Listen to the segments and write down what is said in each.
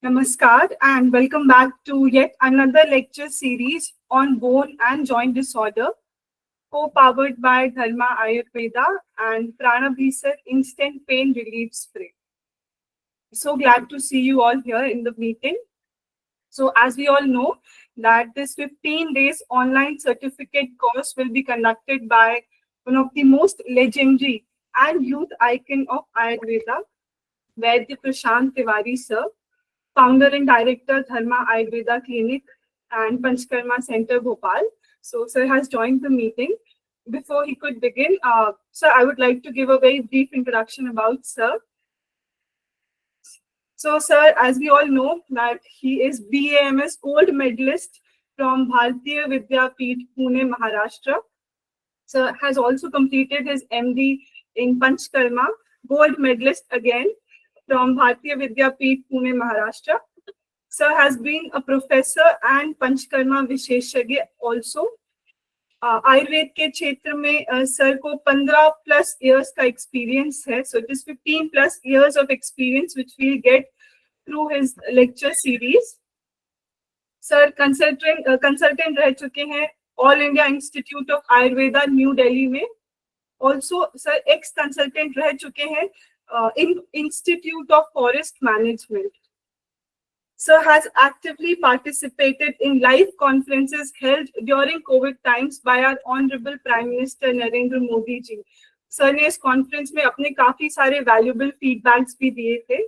Namaskar and welcome back to yet another lecture series on bone and joint disorder, co-powered by Dharma Ayurveda and Pranabhisar Instant Pain Relief Spray. So glad to see you all here in the meeting. So as we all know that this 15 days online certificate course will be conducted by one of the most legendary and youth icon of Ayurveda, Vaidya Prashant Tiwari sir, founder and director, Dharma Ayurveda Clinic and Panchkarma Center, Bhopal. So, sir has joined the meeting. Before he could begin, sir, I would like to give a very brief introduction about sir. So, sir, as we all know, that he is BAMS gold medalist from Bharatiya Vidyapeeth, Pune, Maharashtra. Sir has also completed his MD in Panchkarma, gold medalist again from Bharatiya Vidyapeeth, Pune, Maharashtra. Sir has been a professor and Panchkarma Visheshagya also. Ayurveda के क्षेत्र में sir को 15 plus years का experience है. So it is 15 plus years of experience which we will get through his lecture series. Sir consultant रह चुके हैं all India institute of Ayurveda New Delhi में. ऑल्सो सर एक्स कंसल्टेंट रह चुके हैं in institute of forest management. Sir has actively participated in live conferences held during COVID times by our Honorable Prime Minister Narendra Modi ji. Sir ने इस conference में अपने काफी सारे valuable feedbacks भी दिए थे.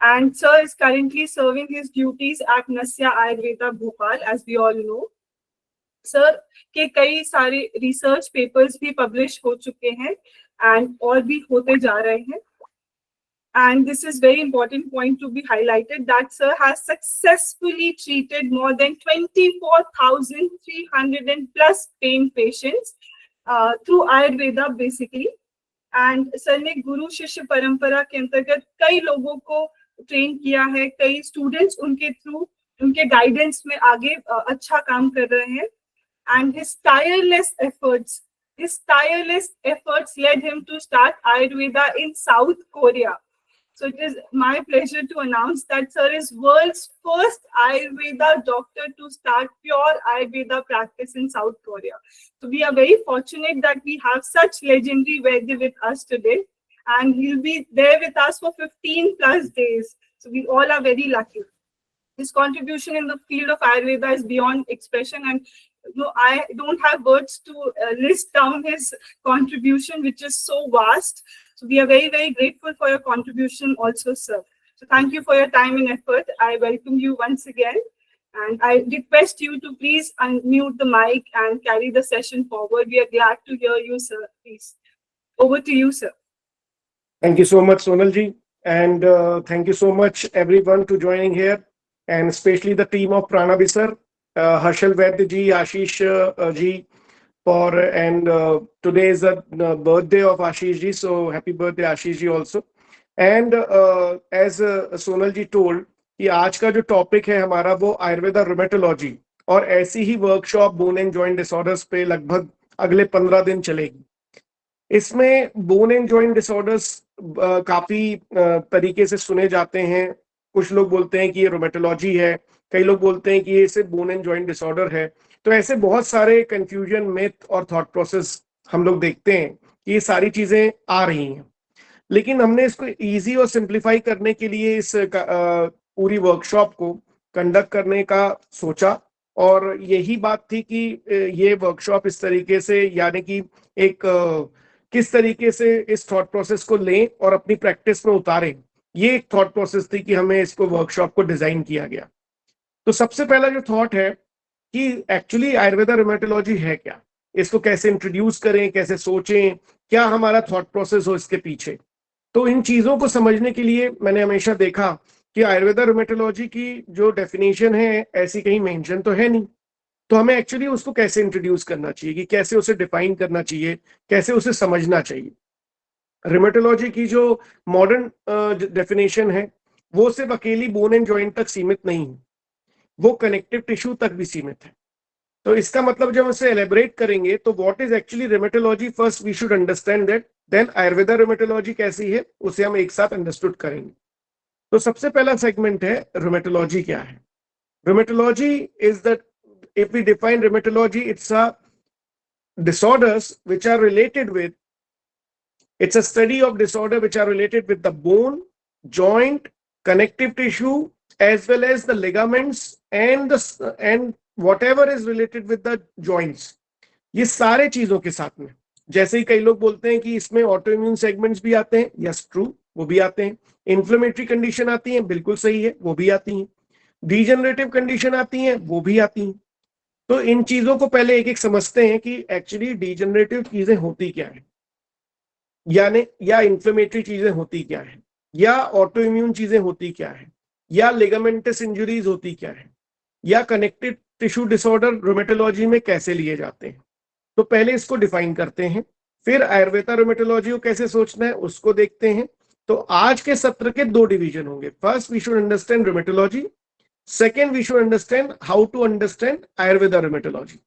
And sir is currently serving his duties at Nasya Ayurveda Bhopal, as we all know. Sir के कई सारे research papers भी publish हो चुके हैं and और भी होते जा रहे हैं. And this is very important point to be highlighted that sir has successfully treated more than 24,300 plus pain patients through Ayurveda basically. And sir ने गुरु शिष्य परंपरा के अंतर्गत कई लोगों को ट्रेन किया है, कई स्टूडेंट्स उनके थ्रू उनके गाइडेंस में आगे अच्छा काम कर रहे हैं. And his tireless efforts led him to start Ayurveda in South Korea. So it is my pleasure to announce that sir is world's first Ayurveda doctor to start pure Ayurveda practice in South Korea. So we are very fortunate that we have such legendary Vaidya with us today, and he'll be there with us for 15 plus days. So we all are very lucky. His contribution in the field of Ayurveda is beyond expression, and I don't have words to list down his contribution, which is so vast. So we are very, very grateful for your contribution also, sir. So thank you for your time and effort. I welcome you once again. And I request you to please unmute the mic and carry the session forward. We are glad to hear you, sir. Please. Over to you, sir. Thank you so much, Sonal ji. And thank you so much, everyone, to joining here. And especially the team of Pranabhisar, Harshal Vaidya ji, Ashish ji, and today is the birthday of Ashish ji, so happy birthday Ashish ji also. And as Sonal ji told कि आज का जो topic है हमारा वो Ayurveda rheumatology और ऐसी ही workshop bone and joint disorders पे लगभग अगले 15 दिन चलेगी. इसमें बोन एंड जॉइंट डिसऑर्डर्स काफी तरीके से सुने जाते हैं. कुछ लोग बोलते हैं कि ये रूमेटोलॉजी है, कई लोग बोलते हैं कि ये सिर्फ बोन एंड जॉइंट डिसऑर्डर है. तो ऐसे बहुत सारे कंफ्यूजन, मिथ और थॉट प्रोसेस हम लोग देखते हैं कि ये सारी चीजें आ रही हैं. लेकिन हमने इसको इजी और सिंप्लीफाई करने के लिए इस पूरी वर्कशॉप को कंडक्ट करने का सोचा, और यही बात थी कि ये वर्कशॉप इस तरीके से, यानी कि एक किस तरीके से इस थॉट प्रोसेस को लें और अपनी प्रैक्टिस में उतारें, ये एक थॉट प्रोसेस थी कि हमें इसको वर्कशॉप को डिजाइन किया गया. तो सबसे पहला जो थॉट है कि एक्चुअली आयुर्वेदा रूमेटोलॉजी है क्या, इसको कैसे इंट्रोड्यूस करें, कैसे सोचें, क्या हमारा थॉट प्रोसेस हो इसके पीछे. तो इन चीजों को समझने के लिए मैंने हमेशा देखा कि आयुर्वेदा रूमेटोलॉजी की जो डेफिनेशन है ऐसी कहीं मेंशन तो है नहीं, तो हमें एक्चुअली उसको कैसे इंट्रोड्यूस करना चाहिए, कि कैसे उसे डिफाइन करना चाहिए, कैसे उसे समझना चाहिए. रूमेटोलॉजी की जो मॉडर्न डेफिनेशन है वो सिर्फ अकेली बोन एंड जॉइंट तक सीमित नहीं है, वो कनेक्टिव टिश्यू तक भी सीमित है. तो इसका मतलब जब हम इसे एलेबरेट करेंगे तो what is actually rheumatology, first we should understand that, then Ayurveda rheumatology कैसी है उसे हम एक साथ अंडरस्टूड करेंगे. तो सबसे पहला सेगमेंट है रूमेटोलॉजी क्या है। Rheumatology is the, if we define rheumatology, it's a disorders which are related with, it's a study of disorder which are related with the bone, joint, connective tissue, as well as the ligaments and whatever is related with the joints. ये सारे चीजों के साथ में, जैसे ही कई लोग बोलते हैं कि इसमें ऑटो इम्यून सेगमेंट्स भी आते हैं, यस ट्रू, वो भी आते हैं। इन्फ्लेमेटरी कंडीशन आती है, बिल्कुल सही है, वो भी आती हैं। डीजेनरेटिव कंडीशन आती हैं, वो भी आती हैं। तो इन चीजों को पहले एक एक समझते हैं कि एक्चुअली डीजेनरेटिव चीजें होती क्या है, यानी या इन्फ्लेमेटरी चीजें होती क्या है, या ऑटो इम्यून चीजें होती क्या है, या लिगामेंटस इंजरीज होती क्या है, या कनेक्टिव टिश्यू डिसऑर्डर रोमेटोलॉजी में कैसे लिए जाते हैं। तो पहले इसको डिफाइन करते हैं, फिर आयुर्वेदा रोमेटोलॉजी को कैसे सोचना है उसको देखते हैं। तो आज के सत्र के दो डिवीजन होंगे। First we should understand rheumatology, second we should understand how to understand Ayurveda rheumatology.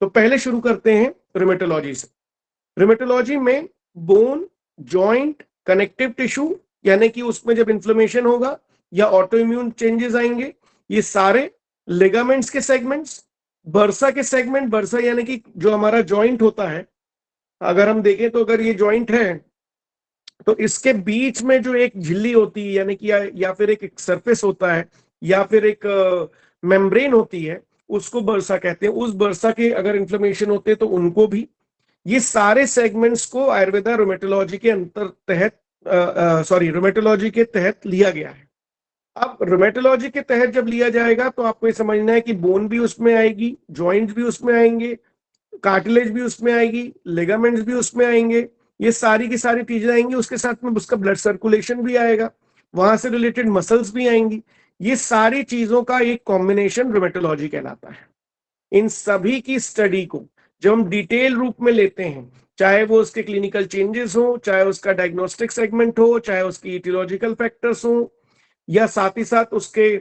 तो पहले शुरू करते हैं रोमेटोलॉजी से। रोमेटोलॉजी में बोन, जॉइंट, कनेक्टिव टिश्यू, यानी कि उसमें जब इन्फ्लेमेशन होगा या ऑटो इम्यून चेंजेस आएंगे, ये सारे लिगामेंट्स के सेगमेंट्स, बर्सा के सेगमेंट, बर्सा यानी कि जो हमारा जॉइंट होता है, अगर हम देखें तो अगर ये जॉइंट है तो इसके बीच में जो एक झिल्ली होती है, यानी कि या फिर एक सरफेस होता है या फिर एक मेम्ब्रेन होती है, उसको बर्सा कहते हैं। उस बर्सा के अगर इन्फ्लेमेशन होते हैं तो उनको भी, ये सारे सेगमेंट्स को आयुर्वेदा रोमेटोलॉजी के रोमेटोलॉजी के तहत लिया गया है। अब रोमेटोलॉजी के तहत जब लिया जाएगा तो आपको ये समझना है कि बोन भी उसमें आएगी, जॉइंट्स भी उसमें आएंगे, कार्टिलेज भी उसमें आएगी, लिगामेंट्स भी उसमें आएंगे, ये सारी की सारी चीजें आएंगी। उसके साथ में उसका ब्लड सर्कुलेशन भी आएगा, वहां से रिलेटेड मसल्स भी आएंगी। ये सारी चीजों का एक कॉम्बिनेशन रोमेटोलॉजी कहलाता है। इन सभी की स्टडी को जब हम डिटेल रूप में लेते हैं, चाहे वो उसके क्लिनिकल चेंजेस हो, चाहे उसका डायग्नोस्टिक सेगमेंट हो, चाहे उसकी इटियोलॉजिकल फैक्टर्स हो, या साथ ही साथ उसके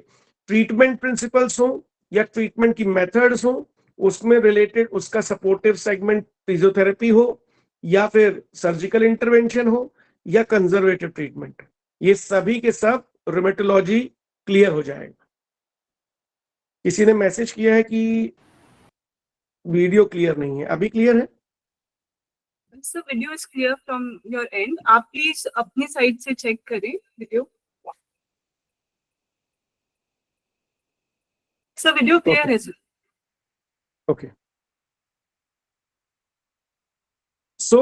ट्रीटमेंट प्रिंसिपल्स हो, या ट्रीटमेंट की मेथड्स हो, उसमें रिलेटेड उसका सपोर्टिव सेगमेंट फिजियोथेरेपी हो, या फिर सर्जिकल इंटरवेंशन हो, या कंजर्वेटिव ट्रीटमेंट, ये सभी के सब रोमेटोलॉजी क्लियर हो जाएगा। किसी ने मैसेज किया है कि वीडियो क्लियर नहीं है, अभी क्लियर है? Sir video is clear from your and, आप प्लीज अपनी साइड से चेक करें वीडियो। सर वीडियो क्लियर है सर। ओके, सो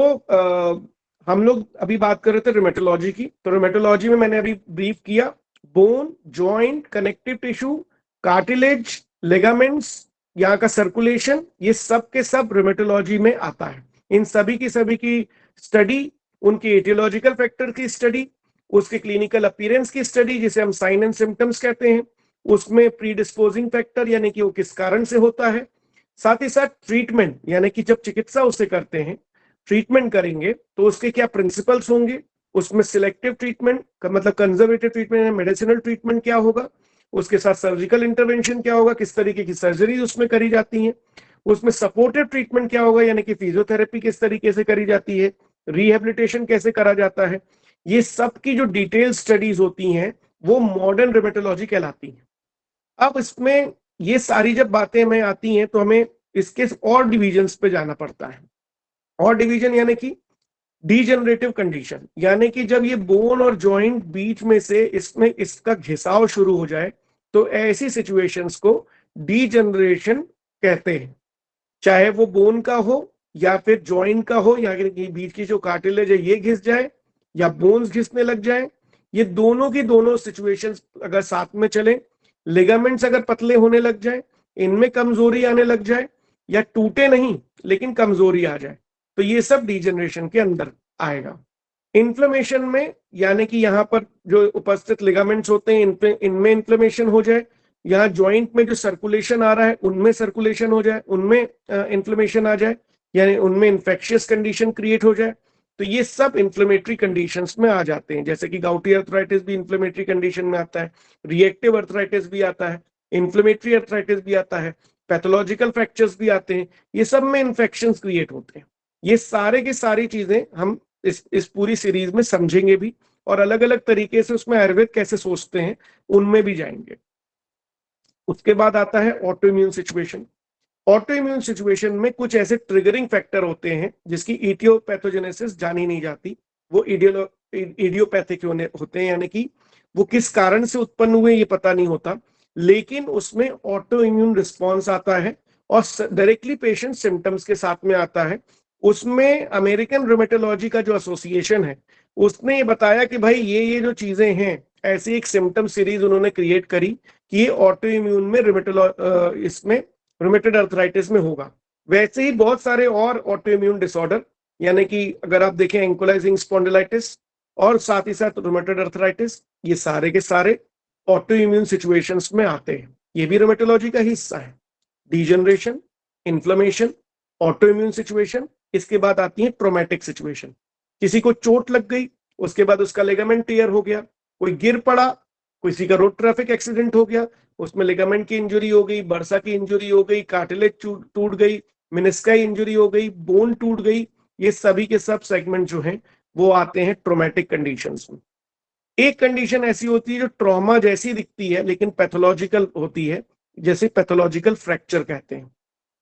हम लोग अभी बात कर रहे थे रोमेटोलॉजी की। तो रोमेटोलॉजी में मैंने अभी ब्रीफ किया, bone, joint, connective tissue, cartilage, ligaments, यहाँ का सर्कुलेशन, ये सब के सब रोमेटोलॉजी में आता है। इन सभी की स्टडी, उनकी एटियोलॉजिकल फैक्टर की स्टडी, उसके क्लिनिकल अपीयरेंस की स्टडी जिसे हम साइन एंड सिम्टम्स कहते हैं, उसमें प्रीडिस्पोजिंग फैक्टर यानी कि वो किस कारण से होता है, साथ ही साथ ट्रीटमेंट यानी कि जब चिकित्सा उसे करते हैं, ट्रीटमेंट करेंगे तो उसके क्या प्रिंसिपल्स होंगे, उसमें सिलेक्टिव ट्रीटमेंट का मतलब कंजर्वेटिव ट्रीटमेंट या मेडिसिनल ट्रीटमेंट क्या होगा, उसके साथ सर्जिकल इंटरवेंशन क्या होगा, किस तरीके की सर्जरी उसमें करी जाती है, उसमें सपोर्टिव ट्रीटमेंट क्या होगा यानी कि फिजियोथेरेपी किस तरीके से करी जाती है, रिहेबिलिटेशन कैसे करा जाता है। ये सब की जो डिटेल स्टडीज होती हैं वो मॉडर्न रोमेटोलॉजी कहलाती हैं। अब इसमें ये सारी जब बातें हमें आती हैं तो हमें इसके और डिविजन्स पे जाना पड़ता है। और डिवीजन यानी कि डीजेनरेटिव कंडीशन, यानी कि जब ये बोन और जॉइंट बीच में से इसमें इसका घिसाव शुरू हो जाए तो ऐसी सिचुएशंस को डीजेनरेशन कहते हैं। चाहे वो बोन का हो या फिर जॉइंट का हो, या बीच की जो कार्टिलेज है ये घिस जाए या बोन्स घिसने लग जाए, ये दोनों की दोनों सिचुएशंस अगर साथ में चले, लिगामेंट्स अगर पतले होने लग जाए, इनमें कमजोरी आने लग जाए, या टूटे नहीं लेकिन कमजोरी आ जाए, तो ये सब डीजेनरेशन के अंदर आएगा। इन्फ्लेमेशन में यानी कि यहाँ पर जो उपस्थित लिगामेंट्स होते हैं इनमें इन्फ्लेमेशन हो जाए, यहाँ जॉइंट में जो सर्कुलेशन आ रहा है उनमें सर्कुलेशन हो जाए, उनमें इन्फ्लेमेशन आ जाए, यानी उनमें इन्फेक्शियस कंडीशन क्रिएट हो जाए, तो ये सब इन्फ्लेमेटरी कंडीशंस में आ जाते हैं। जैसे कि गाउटी अर्थराइटिस भी इन्फ्लेमेटरी कंडीशन में आता है, रिएक्टिव अर्थराइटिस भी आता है, इन्फ्लेमेटरी अर्थराइटिस भी आता है, पैथोलॉजिकल फ्रैक्चर्स भी आते हैं, ये सब में इन्फेक्शंस क्रिएट होते हैं। ये सारे की सारी चीजें हम इस पूरी सीरीज में समझेंगे भी और अलग अलग तरीके से उसमें आयुर्वेद कैसे सोचते हैं उनमें भी जाएंगे। उसके बाद आता है auto immune situation. Auto immune situation में कुछ ऐसे ट्रिगरिंग फैक्टर होते हैं जिसकी इडियोपैथोजेनेसिस जानी नहीं जाती, वो इडियोपैथिक होते हैं, यानी कि वो किस कारण से उत्पन्न हुए ये पता नहीं होता, लेकिन उसमें ऑटो इम्यून रिस्पॉन्स आता है और डायरेक्टली पेशेंट सिम्टम्स के साथ में आता है। उसमें अमेरिकन रोमेटोलॉजी का जो एसोसिएशन है उसने ये बताया कि भाई ये जो चीजें हैं, ऐसी एक सिम्टम सीरीज उन्होंने क्रिएट करी कि ये ऑटो इम्यून में इसमें रूमेटॉइड अर्थराइटिस में होगा। वैसे ही बहुत सारे और ऑटो इम्यून डिसऑर्डर, यानी कि अगर आप देखें एंकोलाइजिंग स्पॉन्डिलाइटिस और साथ ही साथ रूमेटॉइड अर्थराइटिस, ये सारे के सारे ऑटो इम्यून सिचुएशंस में आते हैं। ये भी रोमेटोलॉजी का हिस्सा है। Degeneration, inflammation, auto immune situation, इसके बाद आती है ट्रोमेटिक सिचुएशन। किसी को चोट लग गई, उसके बाद उसका लिगामेंट टियर हो गया, कोई गिर पड़ा, किसी का रोड ट्रैफिक एक्सीडेंट हो गया, उसमें लिगामेंट की इंजरी हो गई, बर्सा की इंजरी हो गई, कार्टिलेज टूट गई, मेनिस्काई इंजरी हो गई, बोन टूट गई, ये सभी के सब सेगमेंट जो हैं वो आते हैं ट्रोमेटिक कंडीशंस में। एक कंडीशन ऐसी होती है जो ट्रॉमा जैसी दिखती है लेकिन पैथोलॉजिकल होती है, जैसे पैथोलॉजिकल फ्रैक्चर कहते हैं।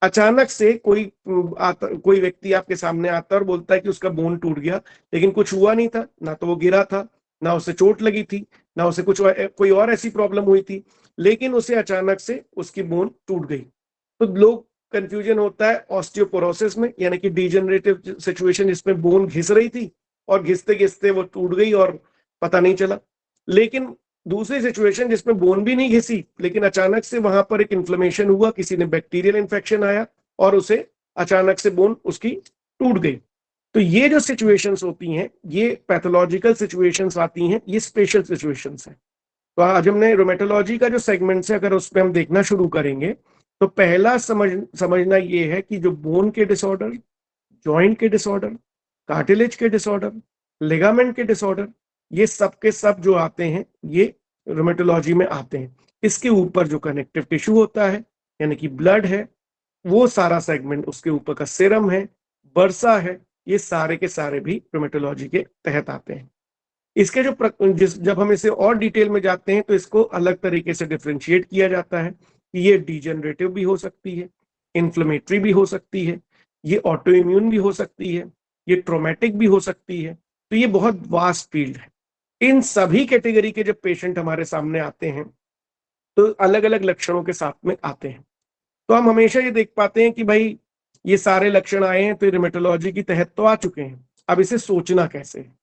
अचानक से कोई व्यक्ति आपके सामने आता है और बोलता है कि उसका बोन टूट गया, लेकिन कुछ हुआ नहीं था, ना तो वो गिरा था, ना उसे चोट लगी थी, ना उसे कोई और ऐसी प्रॉब्लम हुई थी, लेकिन उसे अचानक से उसकी बोन टूट गई। तो लोग कंफ्यूजन होता है ऑस्टियोपोरोसिस में, यानी कि डिजेनरेटिव सिचुएशन जिसमें बोन घिस रही थी और घिसते घिसते वो टूट गई और पता नहीं चला। लेकिन दूसरी सिचुएशन जिसमें बोन भी नहीं घिसी लेकिन अचानक से वहां पर एक इन्फ्लेमेशन हुआ, किसी ने बैक्टीरियल इन्फेक्शन आया और उसे अचानक से बोन उसकी टूट गई। तो ये जो सिचुएशंस होती हैं ये पैथोलॉजिकल सिचुएशंस आती हैं, ये स्पेशल सिचुएशंस हैं। तो आज हमने रोमेटोलॉजी का जो सेगमेंट है अगर उस पर हम देखना शुरू करेंगे तो पहला समझना ये है कि जो बोन के डिसऑर्डर, जॉइंट के डिसऑर्डर, कार्टिलेज के डिसऑर्डर, लिगामेंट के डिसऑर्डर, ये सब के सब जो आते हैं ये रोमेटोलॉजी में आते हैं। इसके ऊपर जो कनेक्टिव टिश्यू होता है यानी कि ब्लड है, वो सारा सेगमेंट, उसके ऊपर का सीरम है, बर्सा है, ये सारे के सारे भी रोमेटोलॉजी के तहत आते हैं। इसके जब हम इसे और डिटेल में जाते हैं तो इसको अलग तरीके से डिफ्रेंशिएट किया जाता है कि ये डिजेनरेटिव भी हो सकती है, इन्फ्लेमेटरी भी हो सकती है, ये ऑटो इम्यून भी हो सकती है, ये ट्रोमेटिक भी हो सकती है। तो ये बहुत वास्ट फील्ड है। इन सभी कैटेगरी के जब पेशेंट हमारे सामने आते हैं तो अलग अलग लक्षणों के साथ में आते हैं। तो हम हमेशा ये देख पाते हैं कि भाई ये सारे लक्षण आए हैं तो रोमेटोलॉजी के तहत तो आ चुके हैं, अब इसे सोचना कैसे है।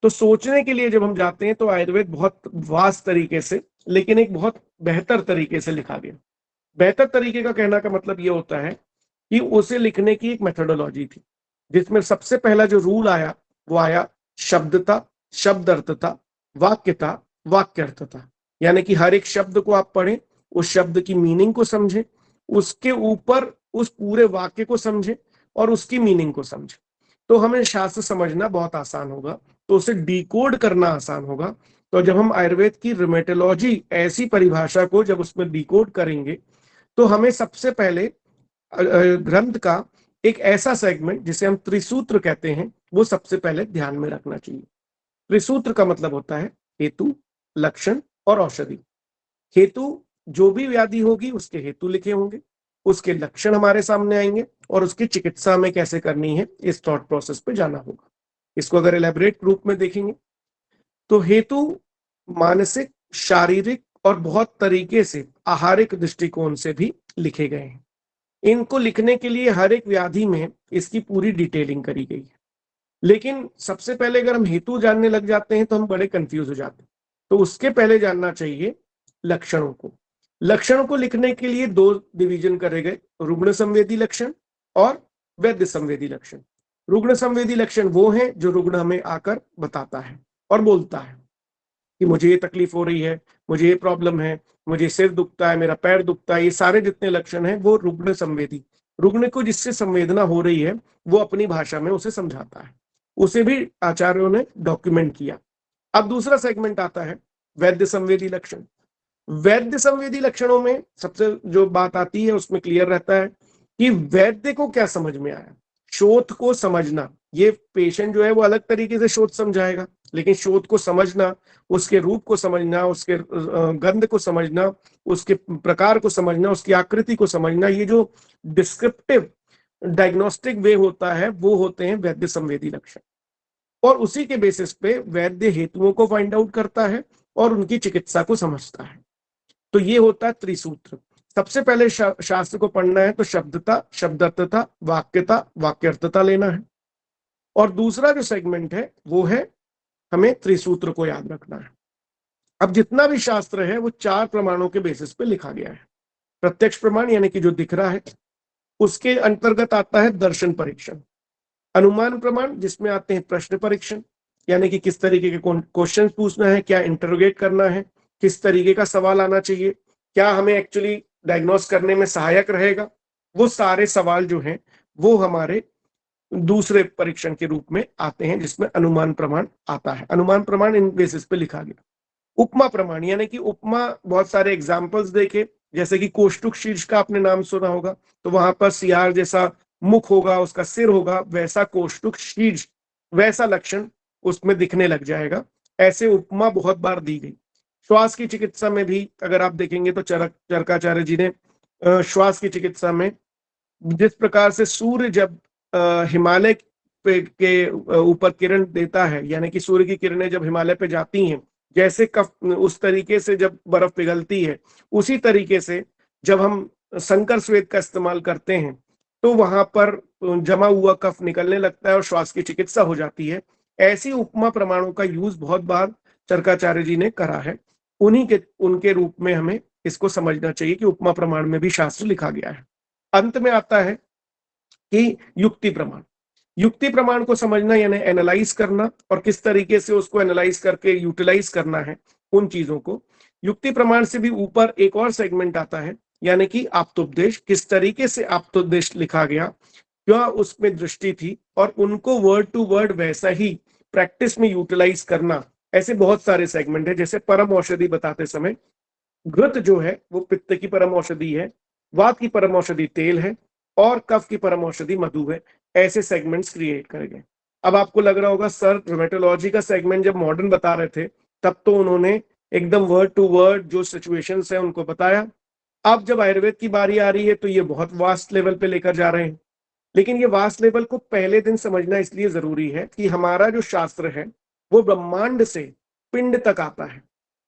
तो सोचने के लिए जब हम जाते हैं तो आयुर्वेद बहुत वास्ट तरीके से लेकिन एक बहुत बेहतर तरीके से लिखा गया। बेहतर तरीके का कहना का मतलब ये होता है कि उसे लिखने की एक मेथोडोलॉजी थी जिसमें सबसे पहला जो रूल आया वो आया शब्दता, शब्द अर्थता, वाक्यता, वाक्य अर्थता। यानी कि हर एक शब्द को आप पढ़ें, उस शब्द की मीनिंग को समझें, उसके ऊपर उस पूरे वाक्य को समझें और उसकी मीनिंग को समझें। तो हमें शास्त्र समझना बहुत आसान होगा, तो उसे डिकोड करना आसान होगा। तो जब हम आयुर्वेद की रोमेटोलॉजी ऐसी परिभाषा को जब उसमें डिकोड करेंगे तो हमें सबसे पहले ग्रंथ का एक ऐसा सेगमेंट जिसे हम त्रिसूत्र कहते हैं वो सबसे पहले ध्यान में रखना चाहिए। त्रिसूत्र का मतलब होता है हेतु, लक्षण और औषधि। हेतु, जो भी व्याधि होगी उसके हेतु लिखे होंगे, उसके लक्षण हमारे सामने आएंगे और उसकी चिकित्सा में कैसे करनी है इस थॉट प्रोसेस पे जाना होगा। इसको अगर एलैबोरेट रूप में देखेंगे तो हेतु मानसिक, शारीरिक और बहुत तरीके से आहारिक दृष्टिकोण से भी लिखे गए हैं। इनको लिखने के लिए हर एक व्याधि में इसकी पूरी डिटेलिंग करी गई है। लेकिन सबसे पहले अगर हम हेतु जानने लग जाते हैं तो हम बड़े कंफ्यूज हो जाते हैं। तो उसके पहले जानना चाहिए लक्षणों को। लक्षणों को लिखने के लिए दो डिवीजन करे गए, रुग्ण संवेदी लक्षण और वैद्य संवेदी लक्षण। रुग्ण संवेदी लक्षण वो हैं जो रुग्ण हमें आकर बताता है और बोलता है कि मुझे ये तकलीफ हो रही है, मुझे ये प्रॉब्लम है, मुझे सिर दुखता है, मेरा पैर दुखता है। ये सारे जितने लक्षण हैं वो रुग्ण संवेदी, रुग्ण को जिससे संवेदना हो रही है वो अपनी भाषा में उसे समझाता है। उसे भी आचार्यों ने डॉक्यूमेंट किया। अब दूसरा सेगमेंट आता है वैद्य संवेदी लक्षण। वैद्य संवेदी लक्षणों में सबसे जो बात आती है उसमें क्लियर रहता है कि वैद्य को क्या समझ में आया। शोथ को समझना, ये पेशेंट जो है वो अलग तरीके से शोध समझाएगा, लेकिन शोध को समझना, उसके रूप को समझना, उसके गंध को समझना, उसके प्रकार को समझना, उसकी आकृति को समझना, ये जो डिस्क्रिप्टिव डायग्नोस्टिक वे होता है, वो होते हैं वैद्य संवेदी लक्षण। और उसी के बेसिस पे वैद्य हेतुओं को फाइंड आउट करता है और उनकी चिकित्सा को समझता है। तो ये होता है त्रिसूत्र। सबसे पहले शास्त्र को पढ़ना है तो शब्दता, शब्दार्थता, वाक्यता, वाक्यार्थता लेना है। और दूसरा जो सेगमेंट है वो है हमें त्रिसूत्र को याद रखना है। अब जितना भी शास्त्र है वो 4 प्रमाणों के बेसिस पे लिखा गया है। प्रत्यक्ष प्रमाण यानी कि जो दिख रहा है, उसके अंतर्गत आता है दर्शन परीक्षण। अनुमान प्रमाण जिसमें आते हैं प्रश्न परीक्षण, यानी कि किस तरीके के क्वेश्चन पूछना है, क्या इंटरोगेट करना है, किस तरीके का सवाल आना चाहिए, क्या हमें एक्चुअली डायग्नोस करने में सहायक रहेगा। वो सारे सवाल जो हैं वो हमारे दूसरे परीक्षण के रूप में आते हैं, जिसमें अनुमान प्रमाण आता है। अनुमान प्रमाण इन बेसिस पे लिखा गया। उपमा प्रमाण यानी कि उपमा, बहुत सारे एग्जाम्पल्स देखे, जैसे कि कोष्टुक शीर्ष का आपने नाम सुना होगा, तो वहां पर सियार जैसा मुख होगा, उसका सिर होगा, वैसा कोष्टुक शीर्ष, वैसा लक्षण उसमें दिखने लग जाएगा। ऐसे उपमा बहुत बार दी गई। श्वास की चिकित्सा में भी अगर आप देखेंगे तो चरकाचार्य जी ने श्वास की चिकित्सा में जिस प्रकार से सूर्य जब हिमालय के ऊपर किरण देता है, यानी कि सूर्य की किरणें जब हिमालय पे जाती हैं, जैसे कफ उस तरीके से जब बर्फ पिघलती है, उसी तरीके से जब हम संकर स्वेद का इस्तेमाल करते हैं तो वहां पर जमा हुआ कफ निकलने लगता है और श्वास की चिकित्सा हो जाती है। ऐसी उपमा प्रमाणों का यूज बहुत बार चरकाचार्य जी ने करा है। उनके रूप में हमें इसको समझना चाहिए कि उपमा प्रमाण में भी शास्त्र लिखा गया है। अंत में आता है कि युक्ति प्रमाण। युक्ति प्रमाण को समझना यानी एनालाइज करना, और किस तरीके से उसको एनालाइज करके यूटिलाइज करना है उन चीजों को। युक्ति प्रमाण से भी ऊपर एक और सेगमेंट आता है, यानी कि आप्तोपदेश। किस तरीके से आप्तोपदेश लिखा गया, क्या उसमें दृष्टि थी, और उनको वर्ड टू वर्ड वैसा ही प्रैक्टिस में यूटिलाइज करना। ऐसे बहुत सारे सेगमेंट है। जैसे परम औषधि बताते समय, घृत जो है वो पित्त की परम औषधि है, वात की परम औषधि तेल है, और कफ की परम औषधि मधु है। ऐसे सेगमेंट्स क्रिएट करेंगे। अब आपको लग रहा होगा सर रूमेटोलॉजी का सेगमेंट जब मॉडर्न बता रहे थे तब तो उन्होंने एकदम वर्ड टू वर्ड जो सिचुएशंस है उनको बताया। अब जब आयुर्वेद की बारी आ रही है तो ये बहुत वास्ट लेवल पे लेकर जा रहे हैं। लेकिन ये वास्ट लेवल को पहले दिन समझना इसलिए जरूरी है कि हमारा जो शास्त्र है वो ब्रह्मांड से पिंड तक आता है,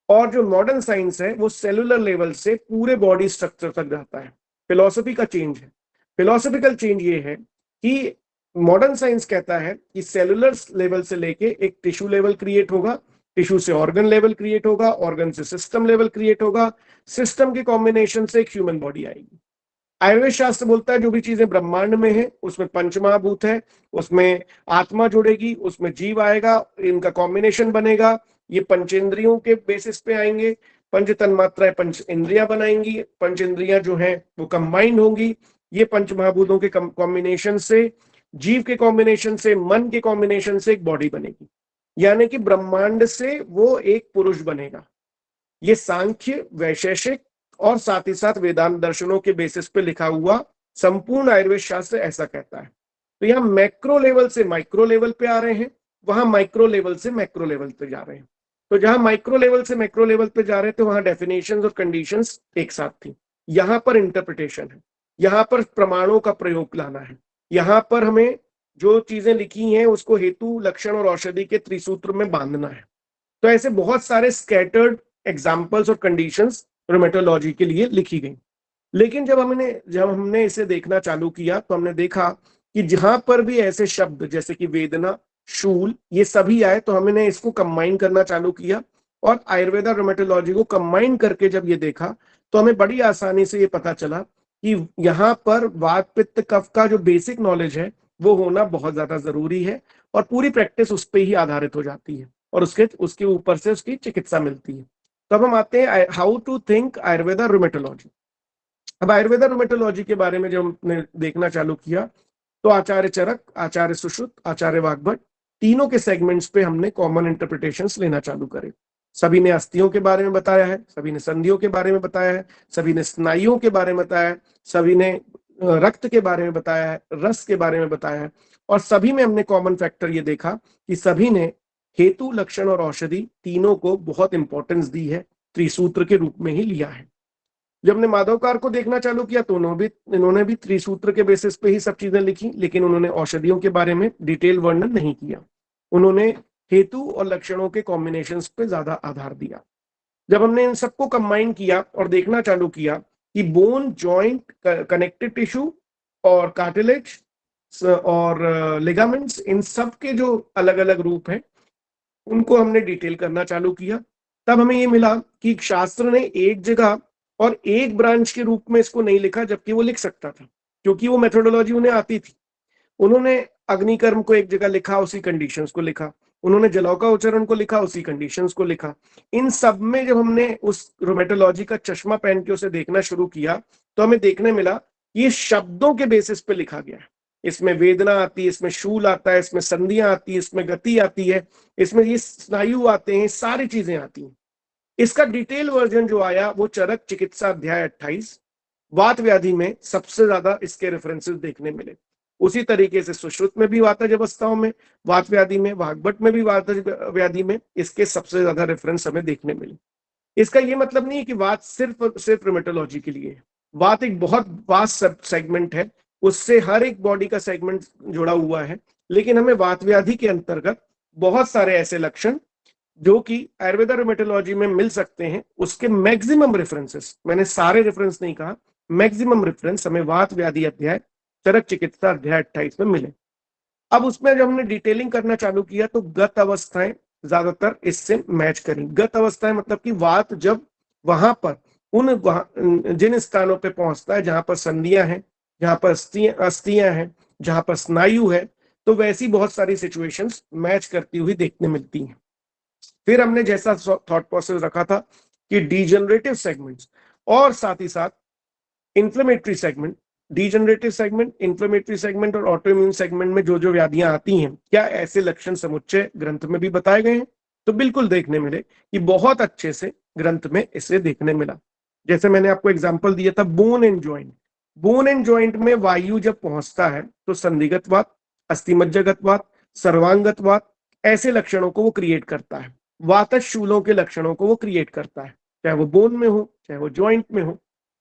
और जो मॉडर्न साइंस है वो सेलुलर लेवल से पूरे बॉडी स्ट्रक्चर तक जाता है। फिलॉसफी का चेंज है। फिलोसॉफिकल चेंज ये है कि मॉडर्न साइंस कहता है कि सेलुलर लेवल से लेके एक टिश्यू लेवल क्रिएट होगा, टिश्यू से ऑर्गन लेवल क्रिएट होगा, ऑर्गन से सिस्टम लेवल क्रिएट होगा, सिस्टम के कॉम्बिनेशन से एक ह्यूमन बॉडी आएगी। आयुर्वेद शास्त्र बोलता है जो भी चीजें ब्रह्मांड में है उसमें पंचमहाभूत है, उसमें आत्मा जुड़ेगी, उसमें जीव आएगा, इनका कॉम्बिनेशन बनेगा, ये पंचेंद्रियों के बेसिस पे आएंगे, पंच तन्मात्राएं पंच इंद्रियां बनाएंगी, पंच इंद्रियां जो है वो कंबाइंड होंगी, ये पंच महाभूतों के कॉम्बिनेशन से, जीव के कॉम्बिनेशन से, मन के कॉम्बिनेशन से एक बॉडी बनेगी। यानी कि ब्रह्मांड से वो एक पुरुष बनेगा। ये सांख्य, वैशेषिक और साथ ही साथ वेदांत दर्शनों के बेसिस पे लिखा हुआ संपूर्ण आयुर्वेद शास्त्र ऐसा कहता है। तो यहाँ मैक्रो लेवल से माइक्रो लेवल पे आ रहे हैं, वहां माइक्रो लेवल से मैक्रो लेवल पे जा रहे हैं। तो जहां माइक्रो लेवल से मैक्रो लेवल पे जा रहे थे वहां डेफिनेशंस और कंडीशंस एक साथ थी। यहाँ पर इंटरप्रिटेशन है, यहाँ पर प्रमाणों का प्रयोग लाना है, यहाँ पर हमें जो चीजें लिखी हैं उसको हेतु, लक्षण और औषधि के त्रिसूत्र में बांधना है। तो ऐसे बहुत सारे स्कैटर्ड एग्जाम्पल्स और कंडीशंस रूमेटोलॉजी के लिए लिखी गई। लेकिन जब हमने इसे देखना चालू किया तो हमने देखा कि जहां पर भी ऐसे शब्द जैसे कि वेदना, शूल, ये सभी आए तो हमने इसको कंबाइन करना चालू किया, और आयुर्वेद और रूमेटोलॉजी को कंबाइन करके जब ये देखा तो हमें बड़ी आसानी से ये पता चला कि यहाँ पर वात पित्त कफ का जो बेसिक नॉलेज है वो होना बहुत ज्यादा जरूरी है, और पूरी प्रैक्टिस उस पर ही आधारित हो जाती है, और उसके ऊपर से उसकी चिकित्सा मिलती है। तो अब हम आते हैं how to think Ayurveda rheumatology. अब आयुर्वेदा रूमेटोलॉजी के बारे में जब हमने देखना चालू किया तो आचार्य चरक, आचार्य सुश्रुत, आचार्य वाग्भट, तीनों के सेगमेंट्स पे हमने कॉमन इंटरप्रिटेशंस लेना चालू करे। सभी ने अस्थियों के बारे में बताया है, सभी ने संधियों के बारे में बताया है, सभी ने स्नायुओं के बारे में बताया है, सभी ने रक्त के बारे में बताया है, रस के बारे में बताया है, और सभी में हमने कॉमन फैक्टर ये देखा कि सभी ने हेतु, लक्षण और औषधि तीनों को बहुत इंपॉर्टेंस दी है, त्रिसूत्र के रूप में ही लिया है। जब हमने माधवकार को देखना चालू किया तो इन्होंने भी त्रिसूत्र के बेसिस पे ही सब चीजें लिखी, लेकिन उन्होंने औषधियों के बारे में डिटेल वर्णन नहीं किया। उन्होंने हेतु और लक्षणों के कॉम्बिनेशंस पे ज्यादा आधार दिया। जब हमने इन सबको कंबाइन किया और देखना चालू किया कि बोन, जॉइंट, कनेक्टिव टिश्यू और कार्टिलेज और लिगामेंट्स, इन सब के जो अलग अलग रूप हैं उनको हमने डिटेल करना चालू किया, तब हमें ये मिला कि शास्त्र ने एक जगह और एक ब्रांच के रूप में इसको नहीं लिखा, जबकि वो लिख सकता था, क्योंकि वो मेथोडोलॉजी उन्हें आती थी। उन्होंने अग्निकर्म को एक जगह लिखा, उसी कंडीशंस को लिखा। उन्होंने जलौका उच्चारण को लिखा, उसी कंडीशंस को लिखा। इन सब में जब हमने उस रोमेटोलॉजी का चश्मा पहन के उसे देखना शुरू किया तो हमें देखने मिला ये शब्दों के बेसिस पे लिखा गया है। इसमें वेदना आती है, इसमें शूल आता है, इसमें संधियां आती है, इसमें गति आती है, इसमें ये स्नायु आते हैं, सारी चीजें आती हैं। इसका डिटेल वर्जन जो आया वो चरक चिकित्सा अध्याय 28, वात व्याधि में सबसे ज्यादा इसके रेफरेंसेस देखने मिले। उसी तरीके से सुश्रुत में भी वातज अवस्थाओं में वात व्याधि में, वाग्भट में भी वातज व्याधि में इसके सबसे ज्यादा रेफरेंस हमें देखने मिले। इसका ये मतलब नहीं है कि वात सिर्फ रोमेटोलॉजी के लिए है। वात एक बहुत वास्ट सब सेगमेंट है, उससे हर एक बॉडी का सेगमेंट जुड़ा हुआ है, लेकिन हमें वात व्याधि के अंतर्गत बहुत सारे ऐसे लक्षण जो कि आयुर्वेदा रोमेटोलॉजी में मिल सकते हैं, उसके मैक्सिमम रेफरेंसेस, मैंने सारे रेफरेंस नहीं कहा, मैक्सिमम रेफरेंस हमें वात व्याधि अध्याय चरक चिकित्सा अध्याय 28 में मिले। अब उसमें जब हमने डिटेलिंग करना चालू किया तो गत अवस्थाएं ज्यादातर इससे मैच करी। गत अवस्थाएं मतलब कि वात जब वहां पर जिन स्थानों पे पहुंचता है जहां पर संधियां हैं, जहां पर अस्थियां हैं, जहां पर स्नायु है, तो वैसी बहुत सारी सिचुएशंस मैच करती हुई देखने मिलती हैं। फिर हमने जैसा थॉट प्रोसेस रखा था कि डिजेनरेटिव सेगमेंट्स और साथ ही साथ inflammatory segment, degenerative segment, inflammatory segment और ऑटोइम्यून सेगमेंट में जो जो व्याधियां आती हैं, क्या ऐसे लक्षण समुच्चय ग्रंथ में भी बताए गए हैं? तो बिल्कुल देखने मिले कि बहुत अच्छे से ग्रंथ में इसे देखने मिला। जैसे मैंने आपको एग्जांपल दिया था bone and joint. Bone and joint में वायु जब पहुंचता है तो संधिगत वात, अस्थिमज्जागत वात, सर्वांगत वात, ऐसे लक्षणों को वो क्रिएट करता है। वातशूलों के लक्षणों को वो क्रिएट करता है, चाहे वो बोन में हो चाहे वो जॉइंट में हो।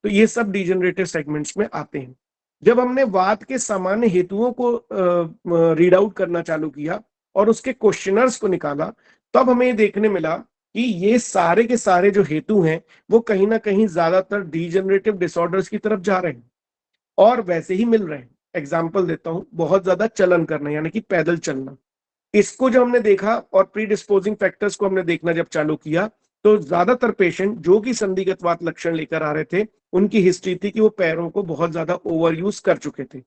तो ये सब डिजेनरेटिव सेगमेंट्स में आते हैं। जब हमने वात के सामान्य हेतुओं को रीड आउट करना चालू किया और उसके क्वेश्चनर्स को निकाला, तब हमें देखने मिला कि ये सारे के सारे जो हेतु हैं वो कहीं ना कहीं ज्यादातर डिजेनरेटिव डिसऑर्डर्स की तरफ जा रहे हैं और वैसे ही मिल रहे हैं। एग्जाम्पल देता हूं, बहुत ज्यादा चलन करना यानी कि पैदल चलना, इसको जब हमने देखा और प्री डिस्पोजिंग फैक्टर्स को हमने देखना जब चालू किया तो ज्यादातर पेशेंट जो कि संधिगत वात लक्षण लेकर आ रहे थे, उनकी हिस्ट्री थी कि वो पैरों को बहुत ज्यादा ओवर यूज कर चुके थे,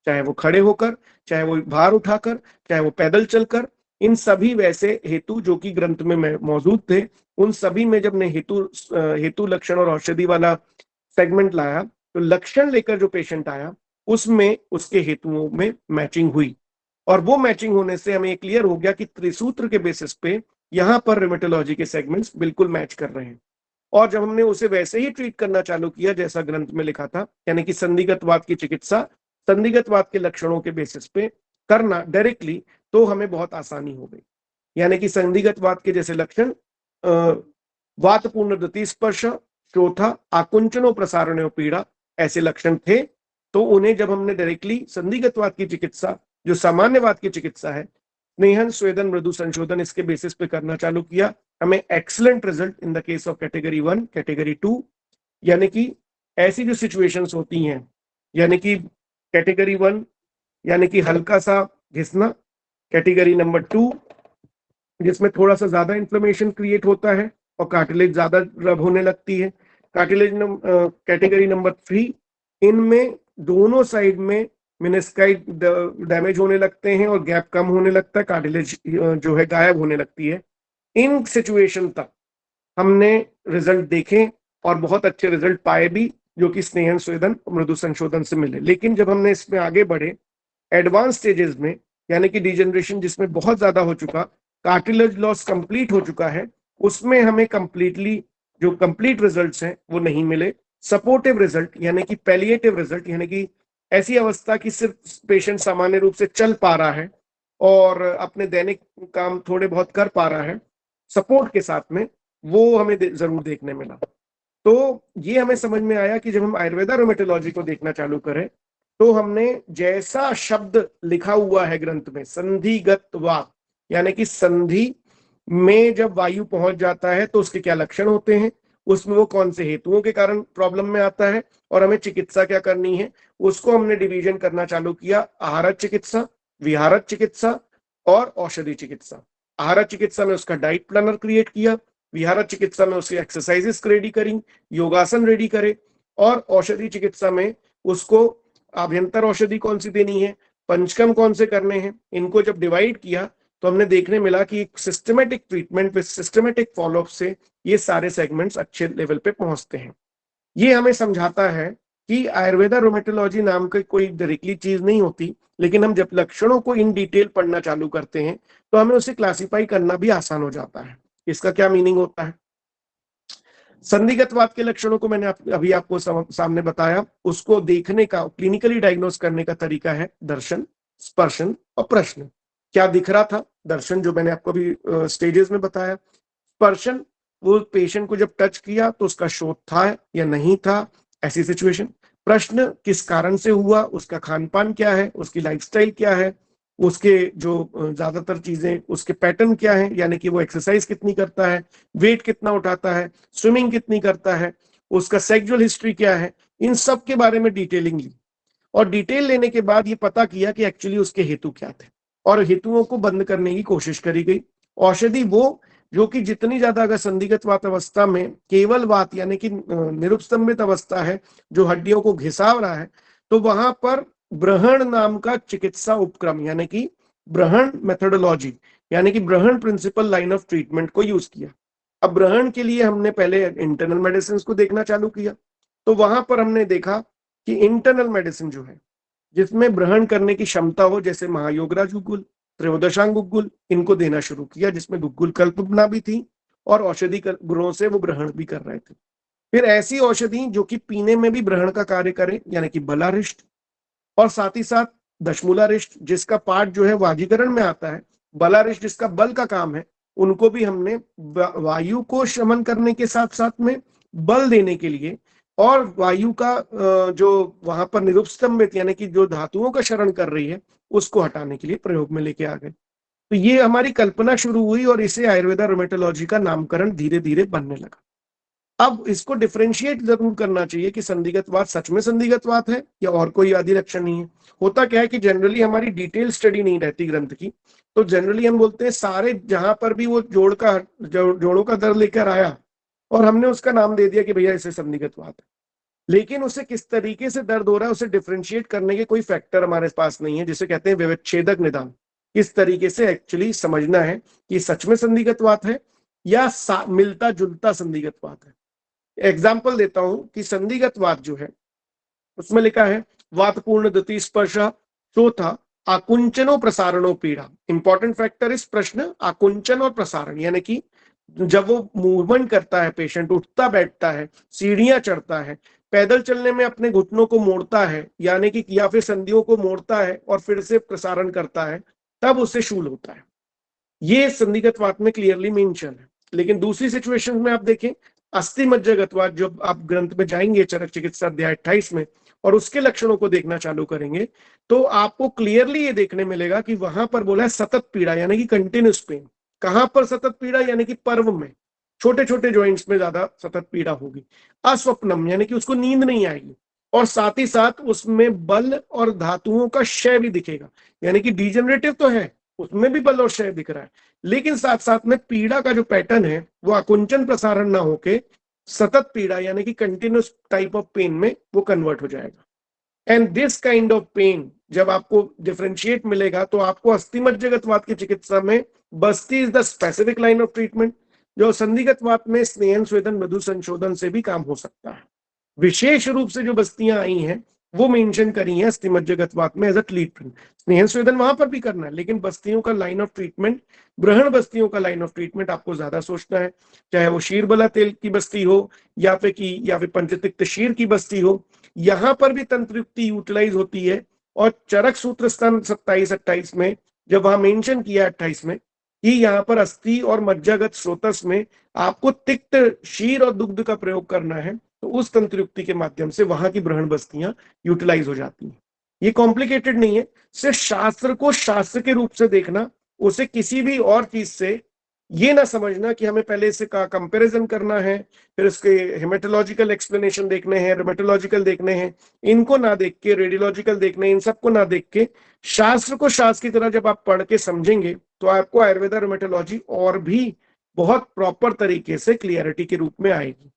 चाहे वो खड़े होकर, चाहे वो भार उठाकर, चाहे वो पैदल चलकर। इन सभी वैसे हेतु जो कि ग्रंथ में मौजूद थे, उन सभी में जब ने हेतु लक्षण और औषधि वाला सेगमेंट लाया तो लक्षण लेकर जो पेशेंट आया उसमें उसके हेतुओं में मैचिंग हुई, और वो मैचिंग होने से हमें क्लियर हो गया कि त्रिसूत्र के बेसिस पे यहाँ पर रोमेटोलॉजी के सेगमेंट्स बिल्कुल मैच कर रहे हैं। और जब हमने उसे वैसे ही ट्रीट करना चालू किया जैसा ग्रंथ में लिखा था, यानी कि संधिगत वात की चिकित्सा संधिगत वात के लक्षणों के बेसिस पे करना डायरेक्टली, तो हमें बहुत आसानी हो गई। यानी कि संधिगत वात के जैसे लक्षण वातपूर्ण द्युति स्पर्श, चौथा आकुंचनो प्रसारणो पीड़ा, ऐसे लक्षण थे। तो उन्हें जब हमने डायरेक्टली संधिगत वात की चिकित्सा जो सामान्य वात की चिकित्सा है, स्नेहन, स्वेदन, मृदु संशोधन, इसके बेसिस पे करना चालू किया, हमें excellent result in the case of category 1, category 2, यानी कि ऐसी जो सिचुएशंस होती हैं, यानी कि कैटेगरी 1 यानी कि हल्का सा घिसना, कैटेगरी नंबर 2 जिसमें थोड़ा सा ज्यादा इन्फ्लेमेशन क्रिएट होता है और कार्टिलेज ज्यादा रब होने लगती है, कैटेगरी नंबर 3, इनमें दोनों साइड में मेनिस्काइड डैमेज होने लगते हैं और गैप कम होने लगता है, कार्टिलेज जो है गायब होने लगती है। इन सिचुएशन तक हमने रिजल्ट देखे और बहुत अच्छे रिजल्ट पाए भी, जो कि स्नेहन, स्वेदन, मृदु संशोधन से मिले। लेकिन जब हमने इसमें आगे बढ़े एडवांस स्टेजेस में, यानी कि डिजेनरेशन जिसमें बहुत ज्यादा हो चुका, कार्टिलेज लॉस कंप्लीट हो चुका है, उसमें हमें कंप्लीटली जो कंप्लीट रिजल्ट्स हैं वो नहीं मिले। सपोर्टिव रिजल्ट यानी कि पैलिएटिव रिजल्ट, यानी कि ऐसी अवस्था की सिर्फ पेशेंट सामान्य रूप से चल पा रहा है और अपने दैनिक काम थोड़े बहुत कर पा रहा है सपोर्ट के साथ में, वो हमें जरूर देखने मिला। तो ये हमें समझ में आया कि जब हम आयुर्वेदा रोमेटोलॉजी को देखना चालू करें तो हमने जैसा शब्द लिखा हुआ है ग्रंथ में संधिगत वात, यानी कि संधि में जब वायु पहुंच जाता है तो उसके क्या लक्षण होते हैं, उसमें वो कौन से हेतुओं के कारण प्रॉब्लम में आता है और हमें चिकित्सा क्या करनी है, उसको हमने डिवीजन करना चालू किया। आहारत चिकित्सा, विहारत चिकित्सा और औषधि चिकित्सा। आहारत चिकित्सा में उसका डाइट प्लानर क्रिएट किया, विहारत चिकित्सा में उसकी एक्सरसाइजेस रेडी करी, योगासन रेडी करे, और औषधि चिकित्सा में उसको आभ्यंतर औषधि कौन सी देनी है, पंचकर्म कौन से करने हैं, इनको जब डिवाइड किया तो हमने देखने मिला कि एक systematic treatment with systematic follow up से ये सारे सेगमेंट्स अच्छे लेवल पे पहुंचते हैं। ये हमें समझाता है कि आयुर्वेदा रोमेटोलॉजी नाम की कोई डायरेक्टली चीज नहीं होती, लेकिन हम जब लक्षणों को इन डिटेल पढ़ना चालू करते हैं तो हमें उसे क्लासिफाई करना भी आसान हो जाता है। इसका क्या मीनिंग होता है? संधिगतवात के लक्षणों को मैंने अभी आपको सामने बताया, उसको देखने का क्लिनिकली डायग्नोस करने का तरीका है दर्शन, स्पर्शन और प्रश्न। क्या दिख रहा था? दर्शन, जो मैंने आपको अभी स्टेजेस में बताया। स्पर्शन, वो पेशेंट को जब टच किया तो उसका शोथ था या नहीं था, ऐसी सिचुएशन। प्रश्न, किस कारण से हुआ, उसका खान पान क्या है, उसकी लाइफस्टाइल क्या है, उसके जो ज्यादातर चीजें उसके पैटर्न क्या है, यानी कि वो एक्सरसाइज कितनी करता है, वेट कितना उठाता है, स्विमिंग कितनी करता है, उसका सेक्सुअल हिस्ट्री क्या है, इन सब के बारे में डिटेलिंग ली। और डिटेल लेने के बाद ये पता किया कि एक्चुअली उसके हेतु क्या थे और हेतुओं को बंद करने की कोशिश करी गई। औषधि वो जो कि जितनी ज्यादा अगर संधिगत वात अवस्था में केवल वात यानी कि निरुपस्तंभित अवस्था है जो हड्डियों को घिसाव रहा है, तो वहां पर ब्रहण नाम का चिकित्सा उपक्रम यानी कि ब्रहण मेथोडोलॉजी यानी कि ब्रहण प्रिंसिपल लाइन ऑफ ट्रीटमेंट को यूज किया। अब ब्रहण के लिए हमने पहले इंटरनल मेडिसिन को देखना चालू किया, तो वहां पर हमने देखा कि इंटरनल मेडिसिन जो है जिसमें ग्रहण करने की क्षमता हो, जैसे महायोगराज गुग्गुल, त्रयोदशांग गुग्गुल, इनको देना शुरू किया, जिसमें गुग्गुल कल्पना भी थी और औषधि गुणों से वो ग्रहण भी कर रहे थे। फिर ऐसी औषधि जो कि पीने में भी ग्रहण का कार्य करे, यानी कि बलारिष्ट, और साथ ही साथ दशमूलारिष्ट जिसका पार्ट जो है वाजीकरण में आता है, बलारिष्ट जिसका बल का काम है, उनको भी हमने वायु को शमन करने के साथ साथ में बल देने के लिए और वायु का जो वहां पर निरुपस्तंभित यानी कि जो धातुओं का शरण कर रही है उसको हटाने के लिए प्रयोग में लेके आ गए। तो ये हमारी कल्पना शुरू हुई और इसे आयुर्वेदा रोमेटोलॉजी का नामकरण धीरे धीरे बनने लगा। अब इसको डिफरेंशिएट जरूर करना चाहिए कि संधिगतवात सच में संधिगतवात है या और कोई आदि लक्षण नहीं है। होता क्या है कि जनरली हमारी डिटेल स्टडी नहीं रहती ग्रंथ की, तो जनरली हम बोलते हैं सारे जहां पर भी वो जोड़ों का दर्द लेकर आया और हमने उसका नाम दे दिया कि भैया इसे संधिगतवात है, लेकिन उसे किस तरीके से दर्द हो रहा है उसे डिफरेंशिएट करने के कोई फैक्टर हमारे पास नहीं है, जिसे कहते हैं व्यवच्छेदक निदान। किस तरीके से एक्चुअली समझना है कि सच में संधिगतवात है या मिलता जुलता संधिगतवात है। एग्जाम्पल देता हूं कि संधिगत वात जो है उसमें लिखा है वातपूर्ण द्युति स्पर्श चौथा आकुंचनो प्रसारणो पीड़ा। इंपॉर्टेंट फैक्टर इस प्रश्न आकुंचन और प्रसारण, यानी कि जब वो मूवमेंट करता है, पेशेंट उठता बैठता है, सीढ़ियां चढ़ता है, पैदल चलने में अपने घुटनों को मोड़ता है, यानी कि या फिर संधियों को मोड़ता है और फिर से प्रसारण करता है, तब उससे शूल होता है। ये संधिगत वात में क्लियरली मेंशन है। लेकिन दूसरी सिचुएशन में आप देखें अस्थि मज्जागतवात, जब आप ग्रंथ में जाएंगे चरक चिकित्सा अध्याय 28 में और उसके लक्षणों को देखना चालू करेंगे तो आपको क्लियरली ये देखने मिलेगा कि वहां पर बोला है सतत पीड़ा यानी कि कंटिन्यूस पेन। कहां पर सतत पीड़ा? यानी कि पर्व में, छोटे छोटे ज्वाइंट्स में ज्यादा सतत पीड़ा होगी। अस्वप्नम यानी कि उसको नींद नहीं आएगी, और साथ ही साथ उसमें बल और धातुओं का क्षय भी दिखेगा, यानी कि डिजेनरेटिव तो है, उसमें भी बल और क्षय दिख रहा है, लेकिन साथ साथ में पीड़ा का जो पैटर्न है वो आकुंचन प्रसारण ना होके सतत पीड़ा यानी कि कंटिन्यूस टाइप ऑफ पेन में वो कन्वर्ट हो जाएगा। And this kind of pain जब आपको डिफरेंशिएट मिलेगा तो आपको अस्थिमज्जागतवात की चिकित्सा में बस्ती is the specific line of treatment, जो संधिगतवात में स्नेहन स्वेदन मधु संशोधन से भी काम हो सकता है। विशेष रूप से जो बस्तियां आई हैं वो मेंशन करी है अस्थिमज्जागतवात में एज अ ट्रीटमेंट। स्नेहन स्वेदन वहां पर भी करना है, लेकिन बस्तियों का लाइन ऑफ ट्रीटमेंट, ग्रहण बस्तियों का लाइन ऑफ ट्रीटमेंट आपको ज्यादा सोचना है, चाहे वो शीरबला तेल की बस्ती हो या फिर पंचतिक्त शीर की बस्ती हो यहाँ पर भी तंत्रयुक्ति यूटिलाइज होती है। और चरक सूत्र स्तन 27-28 में जब वहां मेंशन किया 28 में कि यहाँ पर अस्थि और मज्जागत स्रोतस में आपको तिक्त, क्षीर और दुग्ध का प्रयोग करना है, तो उस तंत्रयुक्ति के माध्यम से वहां की ब्रहण बस्तियां यूटिलाइज हो जाती हैं। ये कॉम्प्लिकेटेड नहीं है, सिर्फ शास्त्र को शास्त्र के रूप से देखना, उसे किसी भी और चीज से ये ना समझना कि हमें पहले इससे का कंपैरिजन करना है, फिर उसके हेमेटोलॉजिकल एक्सप्लेनेशन देखने हैं, रोमेटोलॉजिकल देखने हैं, इनको ना देख के, रेडियोलॉजिकल देखने, इन सबको ना देख के शास्त्र को शास्त्र की तरह जब आप पढ़ के समझेंगे तो आपको आयुर्वेदा रोमेटोलॉजी और भी बहुत प्रॉपर तरीके से क्लियरिटी के रूप में आएगी।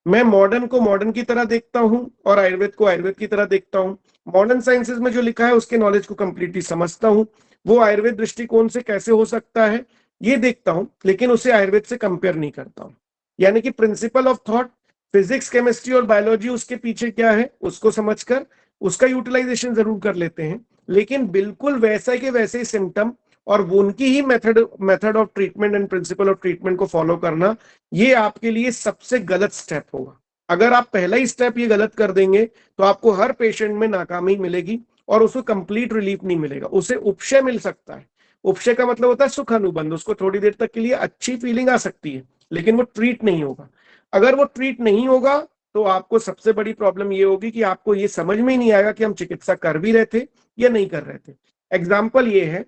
मैं मॉडर्न को मॉडर्न की तरह देखता हूं और आयुर्वेद को आयुर्वेद की तरह देखता हूं। मॉडर्न साइंसेज में जो लिखा है उसके नॉलेज को कंप्लीटली समझता हूं, वो आयुर्वेद दृष्टिकोण से कैसे हो सकता है ये देखता हूं, लेकिन उसे आयुर्वेद से कंपेयर नहीं करता हूं। यानी कि principle of thought, physics, chemistry और बायोलॉजी उसके पीछे क्या है उसको समझकर उसका यूटिलाइजेशन जरूर कर लेते हैं, लेकिन बिल्कुल वैसा के वैसे ही सिम्टम और उनकी ही method of treatment and principle of treatment को फॉलो करना, ये आपके लिए सबसे गलत स्टेप होगा। अगर आप पहला ही स्टेप ये गलत कर देंगे तो आपको हर पेशेंट में नाकामी मिलेगी और उसको कंप्लीट रिलीफ नहीं मिलेगा। उसे उपशय मिल सकता है, उपशय का मतलब होता है सुख अनुबंध, उसको थोड़ी देर तक के लिए अच्छी फीलिंग आ सकती है, लेकिन वो ट्रीट नहीं होगा। अगर वो ट्रीट नहीं होगा तो आपको सबसे बड़ी प्रॉब्लम ये होगी कि आपको ये समझ में ही नहीं आएगा कि हम चिकित्सा कर भी रहे थे या नहीं कर रहे थे। एग्जाम्पल ये है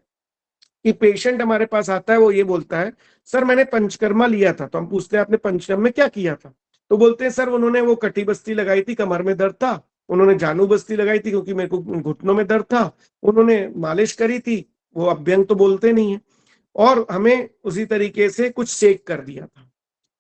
कि पेशेंट हमारे पास आता है, वो ये बोलता है सर मैंने पंचकर्मा लिया था, तो हम पूछते हैं आपने पंचकर्म में क्या किया था, तो बोलते हैं सर उन्होंने वो कटी बस्ती लगाई थी, कमर में दर्द था, उन्होंने जानू बस्ती लगाई थी क्योंकि मेरे को घुटनों में दर्द था, उन्होंने मालिश करी थी, वो अभ्यंग तो बोलते नहीं है, और हमें उसी तरीके से कुछ सेक कर दिया था।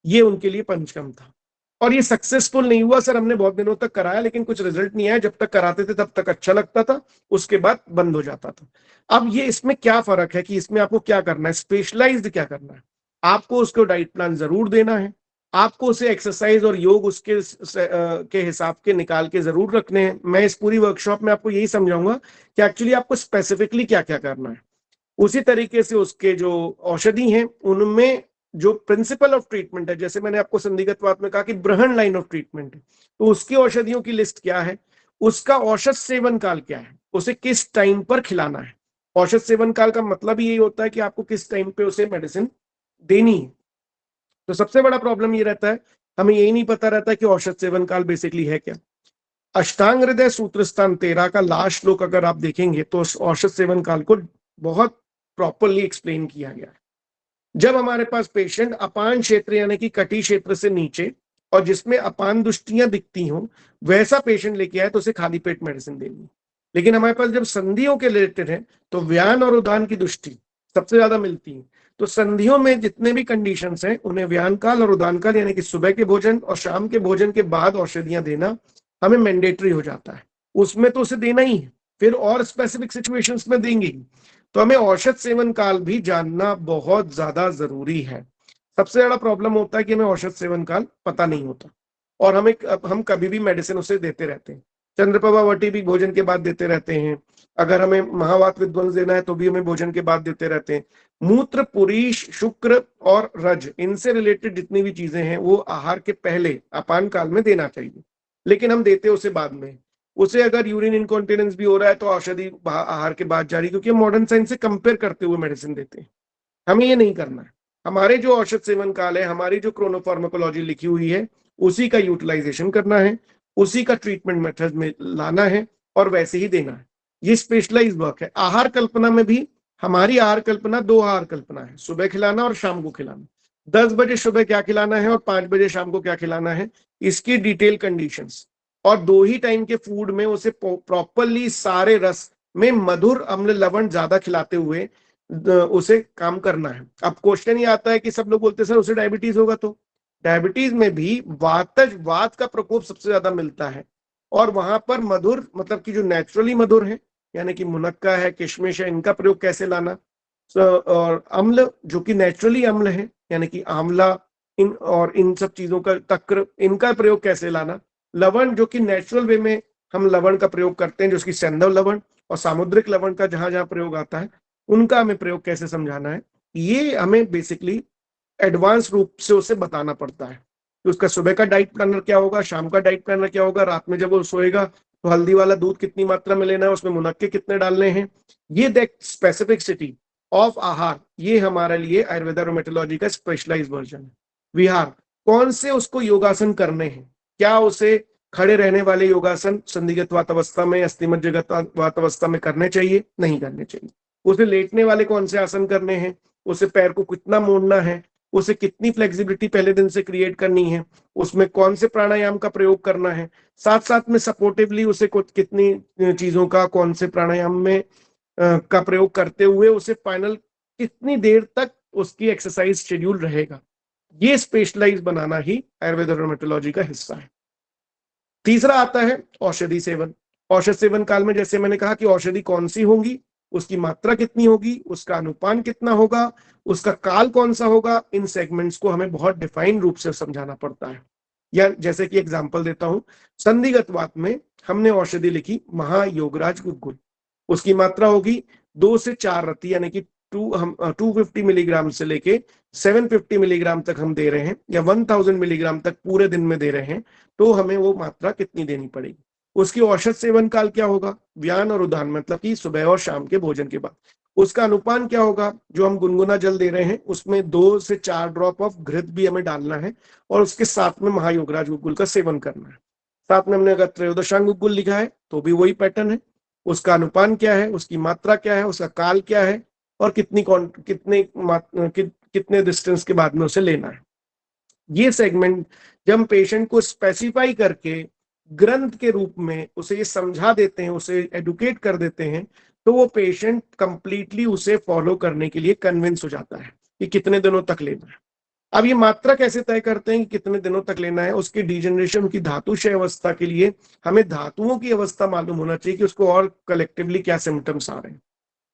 ये उनके लिए पंचकर्म था और ये सक्सेसफुल नहीं हुआ सर, हमने बहुत दिनों तक कराया लेकिन कुछ रिजल्ट नहीं आया, जब तक कराते थे तब तक अच्छा लगता था, उसके बाद बंद हो जाता था। अब ये इसमें क्या फर्क है कि इसमें आपको क्या करना है, स्पेशलाइज्ड क्या करना है, आपको उसको डाइट प्लान जरूर देना है, आपको उसे एक्सरसाइज और योग उसके के हिसाब के निकाल के जरूर रखने हैं। मैं इस पूरी वर्कशॉप में आपको यही समझाऊंगा कि एक्चुअली आपको स्पेसिफिकली क्या क्या करना है। उसी तरीके से उसके जो औषधि हैं उनमें जो प्रिंसिपल ऑफ ट्रीटमेंट है, जैसे मैंने आपको संदिग्धवाद में कहा कि ब्रहण लाइन ऑफ ट्रीटमेंट है, तो उसकी औषधियों की लिस्ट क्या है, उसका औषध सेवन काल क्या है, उसे किस टाइम पर खिलाना है। औषध सेवन काल का मतलब यही होता है कि आपको किस टाइम पे उसे मेडिसिन देनी है। तो सबसे बड़ा प्रॉब्लम ये रहता है, हमें यही नहीं पता रहता कि औषध सेवन काल बेसिकली है क्या। अष्टांग हृदय सूत्र स्थान 13 का लास्ट श्लोक अगर आप देखेंगे तो औषध सेवन काल को बहुत प्रॉपरली एक्सप्लेन किया गया है। जब हमारे पास पेशेंट अपान क्षेत्र यानी कि कटी क्षेत्र से नीचे और जिसमें अपान दुष्टियां दिखती हों वैसा पेशेंट लेके आए तो उसे खाली पेट मेडिसिन देनी। लेकिन हमारे पास जब संधियों के रिलेटेड है तो व्यान और उदान की दुष्टि सबसे ज्यादा मिलती है। तो संधियों में जितने भी कंडीशंस हैं उन्हें व्यान काल और उदान काल यानी कि सुबह के भोजन और शाम के भोजन के बाद औषधियां देना हमें मैंडेटरी हो जाता है, उसमें तो उसे देना ही है, फिर और स्पेसिफिक सिचुएशंस में देंगे। तो हमें औषध सेवन काल भी जानना बहुत ज्यादा जरूरी है। सबसे ज्यादा प्रॉब्लम होता है कि हमें औषध सेवन काल पता नहीं होता और हम कभी भी मेडिसिन उसे देते रहते हैं। चंद्रप्रभा वटी भी भोजन के बाद देते रहते हैं, अगर हमें महावात विध्वंस देना है तो भी हमें भोजन के बाद देते रहते हैं। मूत्र, पुरीश, शुक्र और रज, इनसे रिलेटेड जितनी भी चीजें हैं वो आहार के पहले अपान काल में देना चाहिए, लेकिन हम देते उसे बाद में। उसे अगर यूरिन इनकॉन्टिनेंस भी हो रहा है तो औषधि आहार के बाद जारी, क्योंकि हम मॉडर्न साइंस से कंपेयर करते हुए मेडिसिन देते हैं। हमें ये नहीं करना है। हमारे जो औषध सेवन काल है, हमारी जो क्रोनोफार्माकोलॉजी लिखी हुई है उसी का यूटिलाइजेशन करना है, उसी का ट्रीटमेंट मेथड में लाना है और वैसे ही देना है। ये स्पेशलाइज वर्क है। आहार कल्पना में भी हमारी आहार कल्पना 2 आहार कल्पना है, सुबह खिलाना और शाम को खिलाना। 10 बजे सुबह क्या खिलाना है और 5 बजे शाम को क्या खिलाना है, इसकी डिटेल कंडीशंस, और 2 ही टाइम के फूड में उसे प्रॉपरली सारे रस में मधुर, अम्ल, लवण ज्यादा खिलाते हुए उसे काम करना है। अब क्वेश्चन ये आता है कि सब लोग बोलते हैं सर उसे डायबिटीज होगा, तो डायबिटीज में भी वात का प्रकोप सबसे ज्यादा मिलता है और वहां पर मधुर मतलब कि जो नेचुरली मधुर है यानी कि मुनक्का है, किशमिश है, इनका प्रयोग कैसे लाना, और अम्ल जो कि नेचुरली अम्ल है यानी कि आंवला, इन सब चीजों का तक्र, इनका प्रयोग कैसे लाना, लवण जो कि नेचुरल वे में हम लवण का प्रयोग करते हैं जो कि सैंधव लवण और सामुद्रिक लवण का जहां जहां प्रयोग आता है उनका हमें प्रयोग कैसे समझाना है, ये हमें बेसिकली एडवांस रूप से उसे बताना पड़ता है। कि उसका सुबह का डाइट प्लानर क्या होगा, शाम का डाइट प्लानर क्या होगा, रात में जब वो सोएगा तो हल्दी वाला दूध कितनी मात्रा में लेना है, उसमें मुनक्के कितने डालने हैं, ये दैट स्पेसिफिसिटी ऑफ आहार, ये हमारे लिए आयुर्वेदा रोमेटोलॉजी का स्पेशलाइज्ड वर्जन है। विहार, कौन से उसको योगासन करने हैं, क्या उसे खड़े रहने वाले योगासन संधिगत वात अवस्था में, अस्थिमज्जगत वात अवस्था में करने चाहिए, नहीं करने चाहिए। उसे लेटने वाले कौन से आसन करने हैं, उसे पैर को कितना मोड़ना है, उसे कितनी फ्लेक्सिबिलिटी पहले दिन से क्रिएट करनी है, उसमें कौन से प्राणायाम का प्रयोग करना है, साथ साथ में सपोर्टिवली उसे कितनी चीजों का, कौन से प्राणायाम में का प्रयोग करते हुए उसे फाइनल कितनी देर तक उसकी एक्सरसाइज शेड्यूल रहेगा, ये स्पेशलाइज बनाना ही आयुर्वेद रोमेटोलॉजी का हिस्सा है। तीसरा आता है औषधि सेवन। औषध सेवन काल में जैसे मैंने कहा कि औषधि कौन सी होंगी, उसकी मात्रा कितनी होगी, उसका अनुपान कितना होगा, उसका काल कौन सा होगा, इन सेगमेंट्स को हमें बहुत डिफाइन रूप से समझाना पड़ता है। या जैसे कि एग्जांपल देता हूं, संधिगत वात में हमने औषधि लिखी महायोगराज गुग्गुल, उसकी मात्रा होगी 2 से 4 रत्ती, यानी कि 250 मिलीग्राम से लेके 750 मिलीग्राम तक हम दे रहे हैं, या 1000 मिलीग्राम तक पूरे दिन में दे रहे हैं, तो हमें वो मात्रा कितनी देनी पड़ेगी। उसकी औषध सेवन काल क्या होगा, व्यान और उदान, मतलब कि सुबह और शाम के भोजन के बाद। उसका अनुपान क्या होगा, जो हम गुनगुना जल दे रहे हैं उसमें 2 से 4 ड्रॉप ऑफ घृत भी हमें डालना है, और उसके साथ में महायोगराज गुग्गुल का सेवन करना है। साथ में हमने अगर त्रयोदशांग गुग्गुल लिखा है तो भी वही पैटर्न है। उसका अनुपान क्या है, उसकी मात्रा क्या है, उसका काल क्या है, और कितने डिस्टेंस के बाद में उसे लेना है। ये सेगमेंट जब हम पेशेंट को स्पेसिफाई करके ग्रंथ के रूप में उसे ये समझा देते हैं, उसे एडुकेट कर देते हैं, तो वो पेशेंट कंप्लीटली उसे फॉलो करने के लिए कन्विंस हो जाता है कि कितने दिनों तक लेना है। अब ये मात्रा कैसे तय करते हैं कि कितने दिनों तक लेना है, उसकी डिजेनरेशन, उनकी धातुशय अवस्था के लिए हमें धातुओं की अवस्था मालूम होना चाहिए कि उसको और कलेक्टिवली क्या सिम्टम्स आ रहे हैं।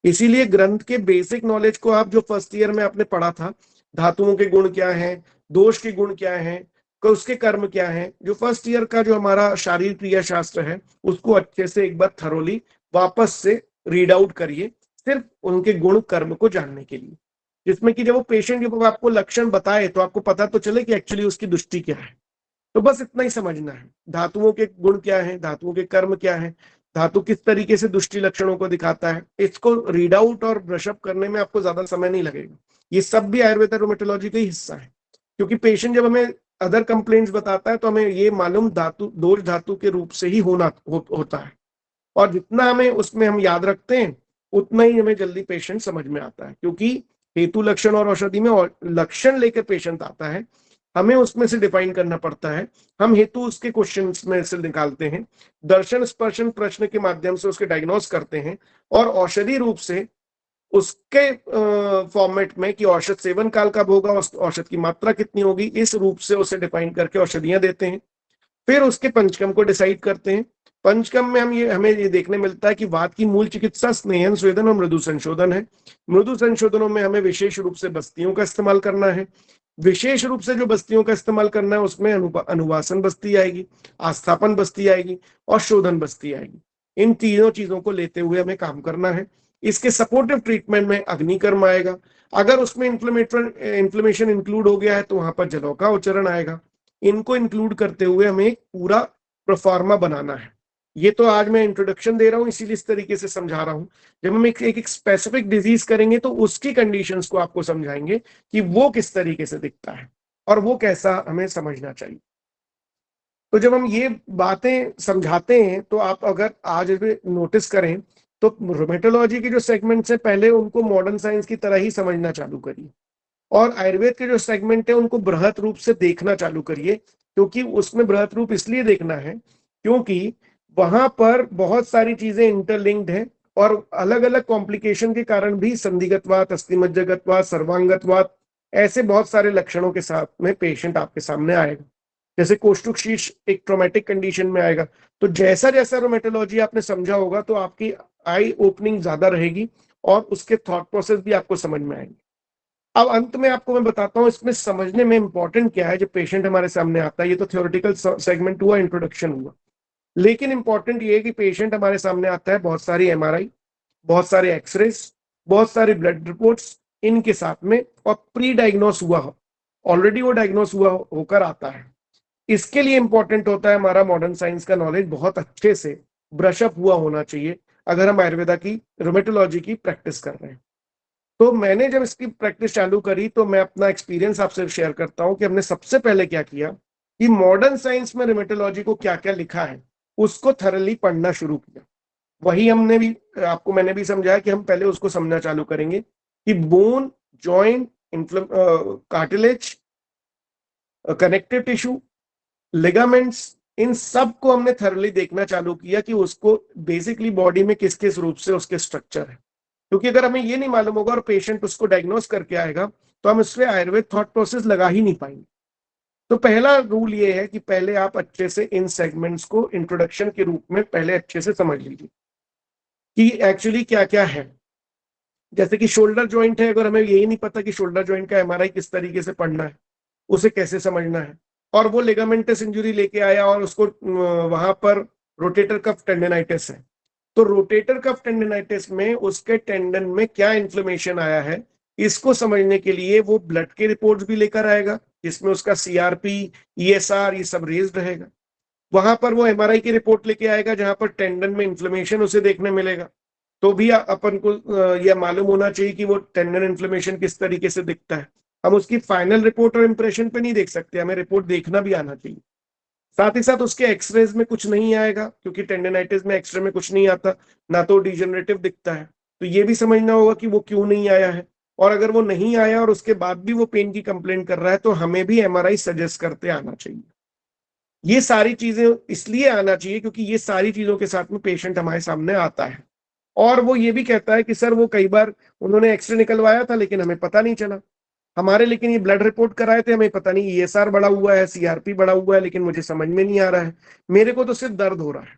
इसीलिए ग्रंथ के बेसिक नॉलेज को आप जो फर्स्ट ईयर में आपने पढ़ा था, धातुओं के गुण क्या हैं, दोष के गुण क्या हैं, उसके कर्म क्या हैं, जो फर्स्ट ईयर का जो हमारा शारीरिक क्रिया शास्त्र है, उसको अच्छे से एक बार थरोली वापस से रीड आउट करिए, सिर्फ उनके गुण कर्म को जानने के लिए, जिसमें कि जब वो पेशेंट जब आपको लक्षण बताए तो आपको पता तो चले कि एक्चुअली उसकी दृष्टि क्या है। तो बस इतना ही समझना है, धातुओं के गुण क्या है, धातुओं के कर्म क्या है, धातु किस तरीके से दुष्टि लक्षणों को दिखाता है, इसको रीड आउट और ब्रशअप करने में आपको ज्यादा समय नहीं लगेगा। ये सब भी आयुर्वेद रोमेटोलॉजी का ही हिस्सा है, क्योंकि पेशेंट जब हमें अदर कंप्लेंट्स बताता है तो हमें ये मालूम धातु दोष धातु के रूप से ही होता है, और जितना हमें उसमें हम याद रखते हैं उतना ही हमें जल्दी पेशेंट समझ में आता है, क्योंकि हेतु लक्षण और औषधि में लक्षण लेकर पेशेंट आता है, हमें उसमें से डिफाइन करना पड़ता है, हम हेतु उसके क्वेश्चंस में से निकालते हैं, दर्शन स्पर्शन प्रश्न के माध्यम से उसके डायग्नोस करते हैं, और औषधि रूप से उसके फॉर्मेट में कि औषध सेवन काल कब होगा, औषध की मात्रा कितनी होगी, इस रूप से उसे डिफाइन करके औषधियां देते हैं। फिर उसके पंचकम को डिसाइड करते हैं। पंचकम में हमें ये देखने मिलता है कि वात की मूल चिकित्सा स्नेहन स्वेदन और मृदु संशोधन है। मृदु संशोधनों में हमें विशेष रूप से बस्तियों का इस्तेमाल करना है। विशेष रूप से जो बस्तियों का इस्तेमाल करना है उसमें अनुवासन बस्ती आएगी, आस्थापन बस्ती आएगी, और शोधन बस्ती आएगी। इन तीनों चीजों को लेते हुए हमें काम करना है। इसके सपोर्टिव ट्रीटमेंट में अग्निकर्म आएगा। अगर उसमें इन्फ्लेमेशन इंक्लूड हो गया है तो वहां पर जलों का उच्चारण आएगा। इनको इंक्लूड करते हुए हमें एक पूरा प्रोफार्मा बनाना है। ये तो आज मैं इंट्रोडक्शन दे रहा हूँ, इसीलिए इस तरीके से समझा रहा हूँ। जब हम एक स्पेसिफिक डिजीज करेंगे तो उसकी कंडीशंस को आपको समझाएंगे कि वो किस तरीके से दिखता है और वो कैसा हमें समझना चाहिए। तो जब हम ये बातें समझाते हैं तो आप अगर आज नोटिस करें तो रोमेटोलॉजी के जो सेगमेंट्स हैं पहले उनको मॉडर्न साइंस की तरह ही समझना चालू करिए, और आयुर्वेद के जो सेगमेंट है उनको बृहत रूप से देखना चालू करिए, क्योंकि उसमें बृहत रूप इसलिए देखना है क्योंकि वहां पर बहुत सारी चीजें इंटरलिंक्ड हैं, और अलग अलग कॉम्प्लिकेशन के कारण भी संधिगतवात, अस्थिमज्जगतवात, सर्वांगतवात, ऐसे बहुत सारे लक्षणों के साथ में पेशेंट आपके सामने आएगा। जैसे कोष्ठुक शीर्ष एक ट्रॉमेटिक कंडीशन में आएगा, तो जैसा जैसा रोमेटोलॉजी आपने समझा होगा तो आपकी आई ओपनिंग ज्यादा रहेगी और उसके थॉट प्रोसेस भी आपको समझ में आएंगे। अब अंत में आपको मैं बताता हूं इसमें समझने में इंपॉर्टेंट क्या है जब पेशेंट हमारे सामने आता है। ये तो थ्योरेटिकल सेगमेंट हुआ, इंट्रोडक्शन हुआ, लेकिन इंपॉर्टेंट ये है कि पेशेंट हमारे सामने आता है, बहुत सारी एमआरआई, बहुत सारे एक्सरेस, बहुत सारी ब्लड रिपोर्ट्स इनके साथ में, और प्री डायग्नोस हुआ हो, ऑलरेडी वो डायग्नोस हुआ होकर आता है। इसके लिए इंपॉर्टेंट होता है हमारा मॉडर्न साइंस का नॉलेज बहुत अच्छे से ब्रश अप हुआ होना चाहिए अगर हम आयुर्वेदा की रोमेटोलॉजी की प्रैक्टिस कर रहे हैं। तो मैंने जब इसकी प्रैक्टिस चालू करी तो मैं अपना एक्सपीरियंस आपसे शेयर करता हूं कि हमने सबसे पहले क्या किया कि मॉडर्न साइंस में रोमेटोलॉजी को क्या क्या लिखा है उसको थरली पढ़ना शुरू किया। वही हमने भी आपको मैंने भी समझाया कि हम पहले उसको समझना चालू करेंगे कि bone, joint, cartilage, connective tissue, ligaments, इन सब को हमने थरली देखना चालू किया कि उसको बेसिकली बॉडी में किस किस रूप से उसके स्ट्रक्चर है। क्योंकि अगर हमें ये नहीं मालूम होगा और पेशेंट उसको डायग्नोस करके आएगा तो हम इसमें आयुर्वेद थॉट प्रोसेस लगा ही नहीं पाएंगे। तो पहला रूल ये है कि पहले आप अच्छे से इन सेगमेंट्स को इंट्रोडक्शन के रूप में पहले अच्छे से समझ लीजिए कि एक्चुअली क्या क्या है। जैसे कि शोल्डर जॉइंट है, अगर हमें यही नहीं पता कि शोल्डर जॉइंट का एमआरआई किस तरीके से पढ़ना है, उसे कैसे समझना है, और वो लिगामेंटस इंजरी लेके आया और उसको वहां पर रोटेटर कफ टेंडेनाइटिस है, तो रोटेटर कफ टेंडेनाइटिस में उसके टेंडन में क्या इन्फ्लेमेशन आया है, इसको समझने के लिए वो ब्लड के रिपोर्ट्स भी लेकर आएगा जिसमें उसका सीआरपी, ईएसआर, ये सब रेज्ड रहेगा। वहां पर वो एमआरआई की रिपोर्ट लेके आएगा जहां पर टेंडन में इन्फ्लेमेशन उसे देखने मिलेगा। तो भी अपन को यह मालूम होना चाहिए कि वो टेंडन इन्फ्लेमेशन किस तरीके से दिखता है। हम उसकी फाइनल रिपोर्ट और इंप्रेशन पे नहीं देख सकते, हमें रिपोर्ट देखना भी आना चाहिए। साथ ही साथ उसके एक्सरेज में कुछ नहीं आएगा क्योंकि टेंडेनाइटिस में एक्सरे में कुछ नहीं आता, ना तो डिजेनरेटिव दिखता है। तो ये भी समझना होगा कि वो क्यों नहीं आया है, और अगर वो नहीं आया और उसके बाद भी वो पेन की कंप्लेंट कर रहा है तो हमें भी एमआरआई सजेस्ट करते आना चाहिए। ये सारी चीजें इसलिए आना चाहिए क्योंकि ये सारी चीजों के साथ में पेशेंट हमारे सामने आता है और वो ये भी कहता है कि सर वो कई बार उन्होंने एक्सरे निकलवाया था लेकिन हमें पता नहीं चला हमारे, लेकिन ये ब्लड रिपोर्ट कराए थे, हमें पता नहीं ईएसआर बढ़ा हुआ है, सीआरपी बढ़ा हुआ है, लेकिन मुझे समझ में नहीं आ रहा है, मेरे को तो सिर्फ दर्द हो रहा है।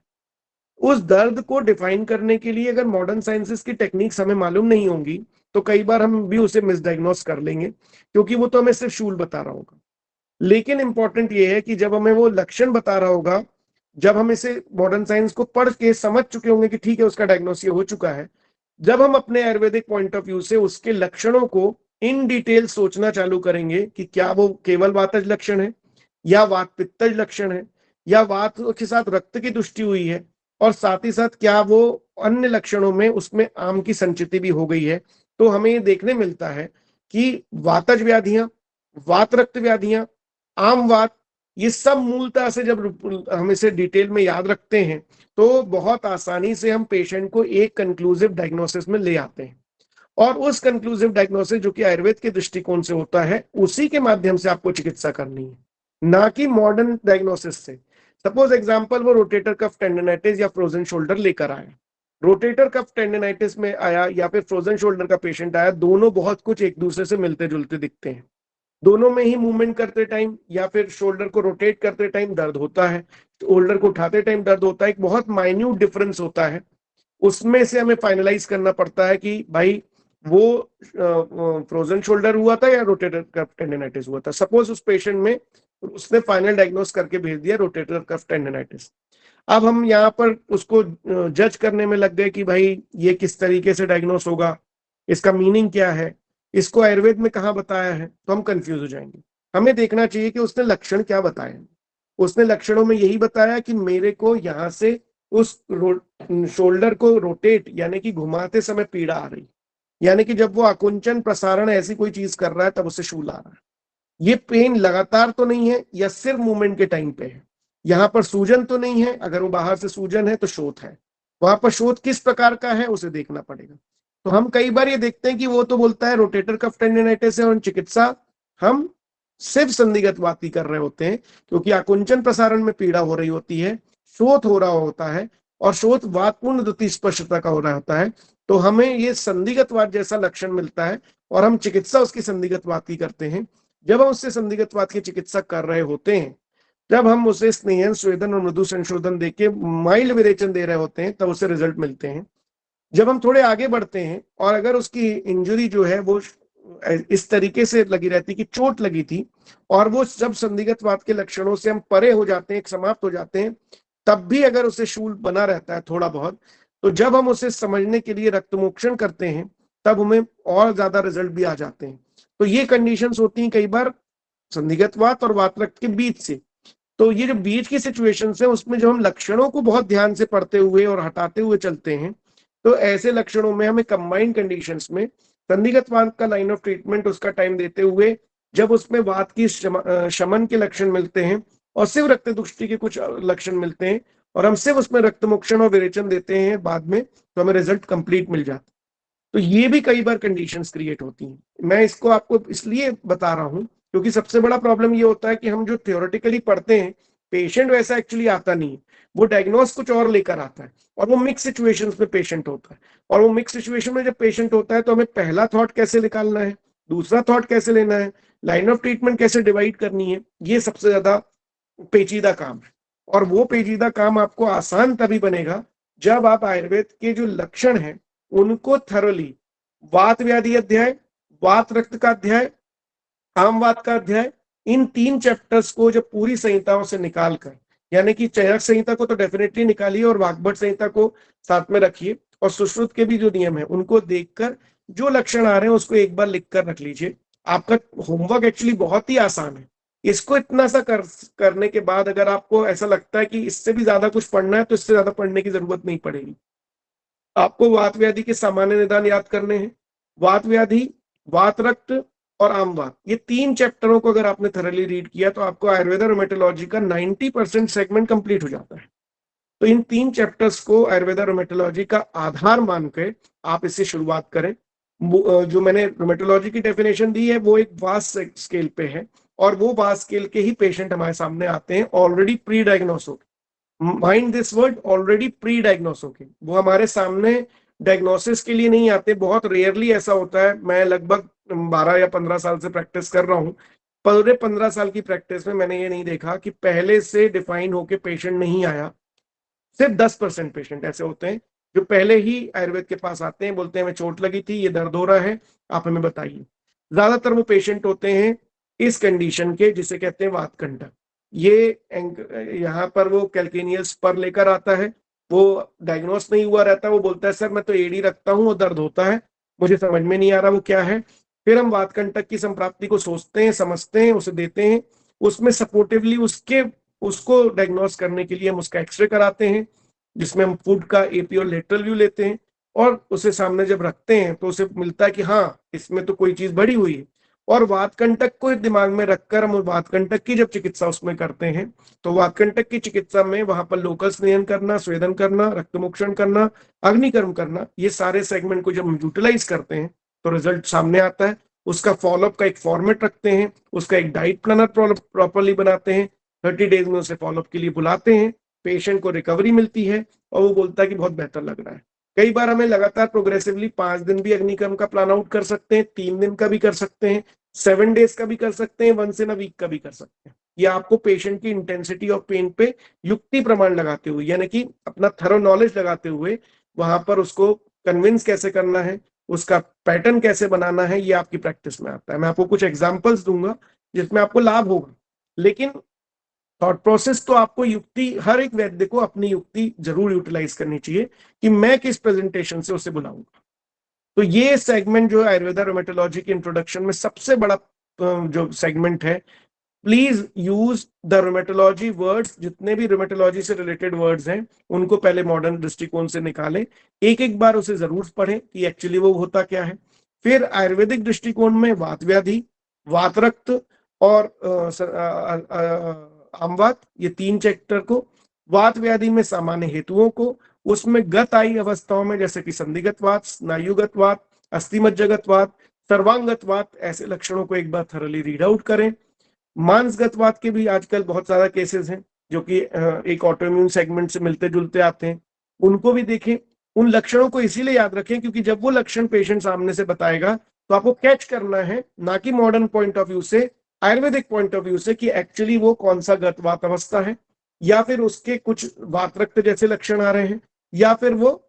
उस दर्द को डिफाइन करने के लिए अगर मॉडर्न साइंसेस की टेक्निक्स हमें मालूम नहीं होंगी तो कई बार हम भी उसे मिसडायग्नोस कर लेंगे क्योंकि वो तो हमें सिर्फ शूल बता रहा होगा। लेकिन इंपॉर्टेंट ये है कि जब हमें वो लक्षण बता रहा होगा, जब हम इसे मॉडर्न साइंस को पढ़ के समझ चुके होंगे कि ठीक है उसका डायग्नोसिस हो चुका है, जब हम अपने आयुर्वेदिक पॉइंट ऑफ व्यू से उसके लक्षणों को इन डिटेल सोचना चालू करेंगे कि क्या वो केवल वातज लक्षण है या वात पित्तज लक्षण है या वात के साथ रक्त की तुष्टि हुई है, और साथ ही साथ क्या वो अन्य लक्षणों में उसमें आम की संचिति भी हो गई है, तो हमें ये देखने मिलता है कि वातज व्याधियां, वात रक्त व्याधियां, आम वात, ये सब मूलतः से जब हम इसे डिटेल में याद रखते हैं तो बहुत आसानी से हम पेशेंट को एक कंक्लूसिव डायग्नोसिस में ले आते हैं। और उस कंक्लूसिव डायग्नोसिस जो कि आयुर्वेद के दृष्टिकोण से होता है उसी के माध्यम से आपको चिकित्सा करनी है, ना कि मॉडर्न डायग्नोसिस से। सपोज एग्जांपल वो रोटेटर कफ टेंडेनाइटिस या फ्रोजन शोल्डर लेकर आया, रोटेटर कफ टेंडेनाइटिस में आया या फिर फ्रोजन शोल्डर का पेशेंट आया, दोनों बहुत कुछ एक दूसरे से मिलते जुलते दिखते हैं। दोनों में ही मूवमेंट करते टाइम या फिर शोल्डर को रोटेट करते टाइम दर्द होता है, शोल्डर को उठाते टाइम दर्द होता है, एक बहुत माइन्यूट डिफरेंस होता है। उसमें से हमें फाइनलाइज करना पड़ता है कि भाई वो फ्रोजन शोल्डर हुआ था या रोटेटर कफ टेंडेनाइटिस हुआ था। सपोज उस पेशेंट में उसने फाइनल डायग्नोस करके भेज दिया रोटेटर कफ टेंडेनाइटिस। अब हम यहाँ पर उसको जज करने में लग गए कि भाई ये किस तरीके से डायग्नोस होगा, इसका मीनिंग क्या है, इसको आयुर्वेद में कहाँ बताया है, तो हम कंफ्यूज हो जाएंगे। हमें देखना चाहिए कि उसने लक्षण क्या बताए। उसने लक्षणों में यही बताया कि मेरे को यहाँ से उस शोल्डर को रोटेट यानी कि घुमाते समय पीड़ा आ रही, यानी कि जब वो आकुंचन प्रसारण ऐसी कोई चीज कर रहा है तब उसे शूल आ रहा है। ये पेन लगातार तो नहीं है या सिर्फ मूवमेंट के टाइम पे है, यहाँ पर सूजन तो नहीं है, अगर वो बाहर से सूजन है तो शोथ है, वहां पर शोथ किस प्रकार का है उसे देखना पड़ेगा। तो हम कई बार ये देखते हैं कि वो तो बोलता है रोटेटर कफ टेंडेनाइटिस है और चिकित्सा हम सिर्फ संदिग्ध बात ही कर रहे होते हैं क्योंकि आकुंचन प्रसारण में पीड़ा हो रही होती है, शोथ हो रहा होता है और शोथ वातपूर्ण द्युति स्पष्टता का हो रहा होता है, तो हमें ये संदिग्धवाद जैसा लक्षण मिलता है और हम चिकित्सा उसकी संदिग्धवाद की करते हैं। जब हम उससे संदिग्धवाद की चिकित्सा कर रहे होते हैं, जब हम उसे स्नेहन, स्वेदन और मृदु संशोधन देके माइल्ड विरेचन दे रहे होते हैं तब उसे रिजल्ट मिलते हैं। जब हम थोड़े आगे बढ़ते हैं और अगर उसकी इंजरी जो है वो इस तरीके से लगी रहती कि चोट लगी थी और वो जब संदिग्धवाद के लक्षणों से हम परे हो जाते हैं, समाप्त हो जाते हैं, तब भी अगर उसे शूल बना रहता है थोड़ा बहुत, तो जब हम उसे समझने के लिए रक्तमोक्षण करते हैं तब हमें और ज्यादा रिजल्ट भी आ जाते हैं। तो ये कंडीशंस होती हैं कई बार संदिग्धवात और वातरक्त के बीच से। तो ये जो बीच की सिचुएशंस है उसमें जब हम लक्षणों को बहुत ध्यान से पढ़ते हुए और हटाते हुए चलते हैं, तो ऐसे लक्षणों में हमें कंबाइंड कंडीशंस में संदिग्ध वात का लाइन ऑफ ट्रीटमेंट उसका टाइम देते हुए, जब उसमें वात की शमन के लक्षण मिलते हैं और सिर्फ रक्त दुष्टि के कुछ लक्षण मिलते हैं और हम सिर्फ उसमें रक्तमोक्षण और विरेचन देते हैं बाद में, तो हमें रिजल्ट कंप्लीट मिल जाता है। तो ये भी कई बार कंडीशंस क्रिएट होती हैं। मैं इसको आपको इसलिए बता रहा हूं क्योंकि सबसे बड़ा प्रॉब्लम ये होता है कि हम जो थ्योरेटिकली पढ़ते हैं, पेशेंट वैसा एक्चुअली आता नहीं है, वो डायग्नोस कुछ और लेकर आता है और वो मिक्स सिचुएशंस में पेशेंट होता है। और वो मिक्स सिचुएशन में जब पेशेंट होता है तो हमें पहला थॉट कैसे निकालना है, दूसरा थॉट कैसे लेना है, लाइन ऑफ ट्रीटमेंट कैसे डिवाइड करनी है, ये सबसे ज्यादा पेचीदा काम है। और वो पेचीदा काम आपको आसान तभी बनेगा जब आप आयुर्वेद के जो लक्षण हैं उनको थरोली, वात व्याधि अध्याय, वात रक्त का अध्याय, आम वात का अध्याय, इन 3 चैप्टर्स को जब पूरी संहिताओं से निकालकर, यानी कि चरक संहिता को तो डेफिनेटली निकालिए और वाग्भट संहिता को साथ में रखिए और सुश्रुत के भी जो नियम है उनको देखकर जो लक्षण आ रहे हैं उसको एक बार लिख कर रख लीजिए। आपका होमवर्क एक्चुअली बहुत ही आसान है। इसको इतना सा करने के बाद अगर आपको ऐसा लगता है कि इससे भी ज्यादा कुछ पढ़ना है तो इससे ज्यादा पढ़ने की जरूरत नहीं पड़ेगी। आपको वात व्याधि के सामान्य निदान याद करने हैं। वात व्याधि, वात रक्त और आम वात, ये 3 चैप्टरों को अगर आपने थरली रीड किया तो आपको आयुर्वेदा रोमेटोलॉजी का 90% सेगमेंट कंप्लीट हो जाता है। तो इन 3 चैप्टर्स को आयुर्वेदा रोमेटोलॉजी का आधार मान के आप इससे शुरुआत करें। जो मैंने रोमेटोलॉजी की डेफिनेशन दी है वो एक वास्ट स्केल पे है और वो वास्ट स्केल के ही पेशेंट हमारे सामने आते हैं ऑलरेडी प्री डायग्नोस होकर। Mind this word, already pre diagnose होके। वो हमारे सामने डायग्नोसिस के लिए नहीं आते, बहुत रेयरली ऐसा होता है। मैं लगभग 12 या 15 साल से प्रैक्टिस कर रहा हूँ। पूरे 15 साल की प्रैक्टिस में मैंने ये नहीं देखा कि पहले से डिफाइन होके पेशेंट नहीं आया। सिर्फ 10% पेशेंट ऐसे होते हैं जो पहले ही आयुर्वेद के पास आते हैं, बोलते हैं हमें चोट लगी थी, ये दर्द हो रहा है, आप हमें बताइए। ज्यादातर वो पेशेंट होते हैं इस कंडीशन के जिसे कहते हैं वातकंटक। ये यहाँ पर वो कैल्केनियल स्पर लेकर आता है, वो डायग्नोस नहीं हुआ रहता, वो बोलता है सर मैं तो एडी रखता हूँ और दर्द होता है, मुझे समझ में नहीं आ रहा वो क्या है। फिर हम वातकंटक की संप्राप्ति को सोचते हैं, समझते हैं, उसे देते हैं, उसमें सपोर्टिवली उसको डायग्नोस करने के लिए हम उसका एक्सरे कराते हैं जिसमें हम फूड का एपी और लेटरल व्यू लेते हैं और उसे सामने जब रखते हैं तो उसे मिलता है कि हाँ इसमें तो कोई चीज बढ़ी हुई है। और वातकंटक को दिमाग में रखकर हम वातकंटक की जब चिकित्सा उसमें करते हैं तो वातकंटक की चिकित्सा में वहां पर लोकल स्नेहन करना, स्वेदन करना, रक्तमोक्षण करना, अग्निकर्म करना, ये सारे सेगमेंट को जब हम यूटिलाइज करते हैं तो रिजल्ट सामने आता है। उसका फॉलोअप का एक फॉर्मेट रखते हैं, उसका एक डाइट प्लानर प्रॉपरली बनाते हैं, 30 डेज में उसे फॉलोअप के लिए बुलाते हैं, पेशेंट को रिकवरी मिलती है और वो बोलता है कि बहुत बेहतर लग रहा है। कई बार हमें लगातार प्रोग्रेसिवली 5 दिन भी अग्निकर्म का प्लान आउट कर सकते हैं, 3 दिन का भी कर सकते हैं, 7 डेज का भी कर सकते हैं, 1 इन अ वीक का भी कर सकते हैं। ये आपको पेशेंट की इंटेंसिटी ऑफ पेन पे युक्ति प्रमाण लगाते हुए, यानी कि अपना थरो नॉलेज लगाते हुए वहां पर उसको कन्विंस कैसे करना है, उसका पैटर्न कैसे बनाना है, ये आपकी प्रैक्टिस में आता है। मैं आपको कुछ एग्जाम्पल्स दूंगा जिसमें आपको लाभ होगा, लेकिन थॉट प्रोसेस तो आपको युक्ति, हर एक वैद्य को अपनी युक्ति जरूर यूटिलाइज करनी चाहिए कि मैं किस प्रेजेंटेशन से उसे बुलाऊंगा। तो ये सेगमेंट जो है आयुर्वेदा रोमेटोलॉजी के इंट्रोडक्शन में सबसे बड़ा जो सेगमेंट है, प्लीज यूज द रोमेटोलॉजी वर्ड्स, जितने भी रोमेटोलॉजी से रिलेटेड वर्ड्स हैं उनको पहले मॉडर्न दृष्टिकोण से निकालें, एक एक बार उसे जरूर पढ़ें कि एक्चुअली वो होता क्या है। फिर आयुर्वेदिक दृष्टिकोण में वात व्याधि, वात रक्त और आमवात, ये 3 चैप्टर को, वात व्याधि में सामान्य हेतुओं को, उसमें गत आई अवस्थाओं में जैसे कि संधिगत वात, स्नायुगत वात, अस्थिमज्जगत वात, सर्वांगत वात, ऐसे लक्षणों को एक बार थरली रीड आउट करें। मांसगत वात के भी आजकल बहुत ज्यादा केसेस हैं जो कि एक ऑटोइम्यून सेगमेंट से मिलते जुलते आते हैं, उनको भी देखें। उन लक्षणों को इसीलिए याद रखें क्योंकि जब वो लक्षण पेशेंट सामने से बताएगा तो आपको कैच करना है, ना कि मॉडर्न पॉइंट ऑफ व्यू से, आयुर्वेदिक पॉइंट ऑफ व्यू से, कि एक्चुअली वो कौन सा गत वात अवस्था है, या फिर उसके कुछ वात रक्त जैसे लक्षण आ रहे हैं, या फिर वो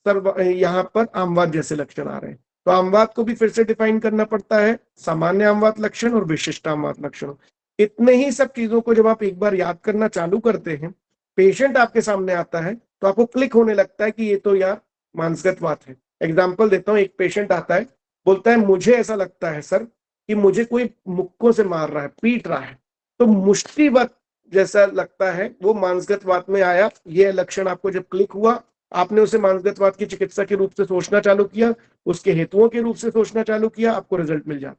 यहाँ पर आमवात जैसे लक्षण आ रहे हैं। तो आमवात को भी फिर से डिफाइन करना पड़ता है, सामान्य आमवात लक्षण और विशिष्ट आमवात लक्षण। इतने ही सब चीजों को जब आप एक बार याद करना चालू करते हैं, पेशेंट आपके सामने आता है तो आपको क्लिक होने लगता है कि ये तो यार मानसगत वात है। एग्जाम्पल देता हूँ, एक पेशेंट आता है, बोलता है मुझे ऐसा लगता है सर कि मुझे कोई मुक्कों से मार रहा है, पीट रहा है, तो मुष्टिवत जैसा लगता है वो मांसगत वात में आया। ये लक्षण आपको जब क्लिक हुआ, आपने उसे मांसगत वात की चिकित्सा के रूप से सोचना चालू किया, उसके हेतुओं के रूप से सोचना चालू किया, आपको रिजल्ट मिल जाता।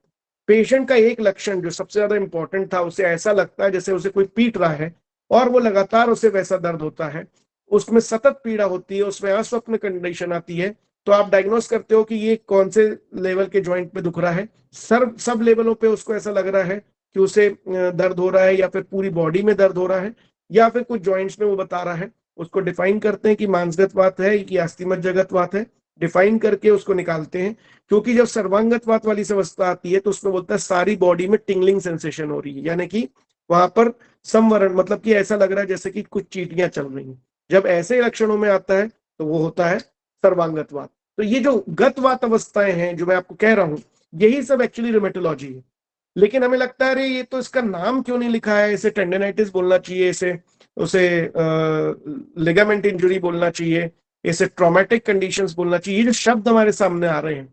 पेशेंट का एक लक्षण जो सबसे ज्यादा इंपॉर्टेंट था, उसे ऐसा लगता है जैसे उसे कोई पीट रहा है और वो लगातार उसे वैसा दर्द होता है, उसमें सतत पीड़ा होती है, उसमें अस्वप्न कंडीशन आती है। तो आप डायग्नोस करते हो कि ये कौन से लेवल के जॉइंट पे दुख रहा है। सब लेवलों पे उसको ऐसा लग रहा है कि उसे दर्द हो रहा है, या फिर पूरी बॉडी में दर्द हो रहा है, या फिर कुछ जॉइंट्स में वो बता रहा है। उसको डिफाइन करते हैं कि मांसगत वात है कि अस्थिमज्जागत वात है, डिफाइन करके उसको निकालते हैं। क्योंकि जब सर्वांगत वात वाली अवस्था आती है तो उसमें बोलता है सारी बॉडी में टिंगलिंग सेंसेशन हो रही है, यानी कि वहां पर संवरण, मतलब कि ऐसा लग रहा है जैसे कि कुछ चींटियां चल रही हैं। जब ऐसे लक्षणों में आता है तो वो होता है सर्वांगत वात। तो ये जो गतवात अवस्थाएं हैं जो मैं आपको कह रहा हूं, यही सब एक्चुअली रोमेटोलॉजी है। लेकिन हमें लगता है अरे ये तो इसका नाम क्यों नहीं लिखा है, इसे टेंडेनाइटिस बोलना चाहिए, इसे उसे लिगामेंट इंजरी बोलना चाहिए, इसे ट्रॉमेटिक कंडीशंस बोलना चाहिए। ये जो शब्द हमारे सामने आ रहे हैं,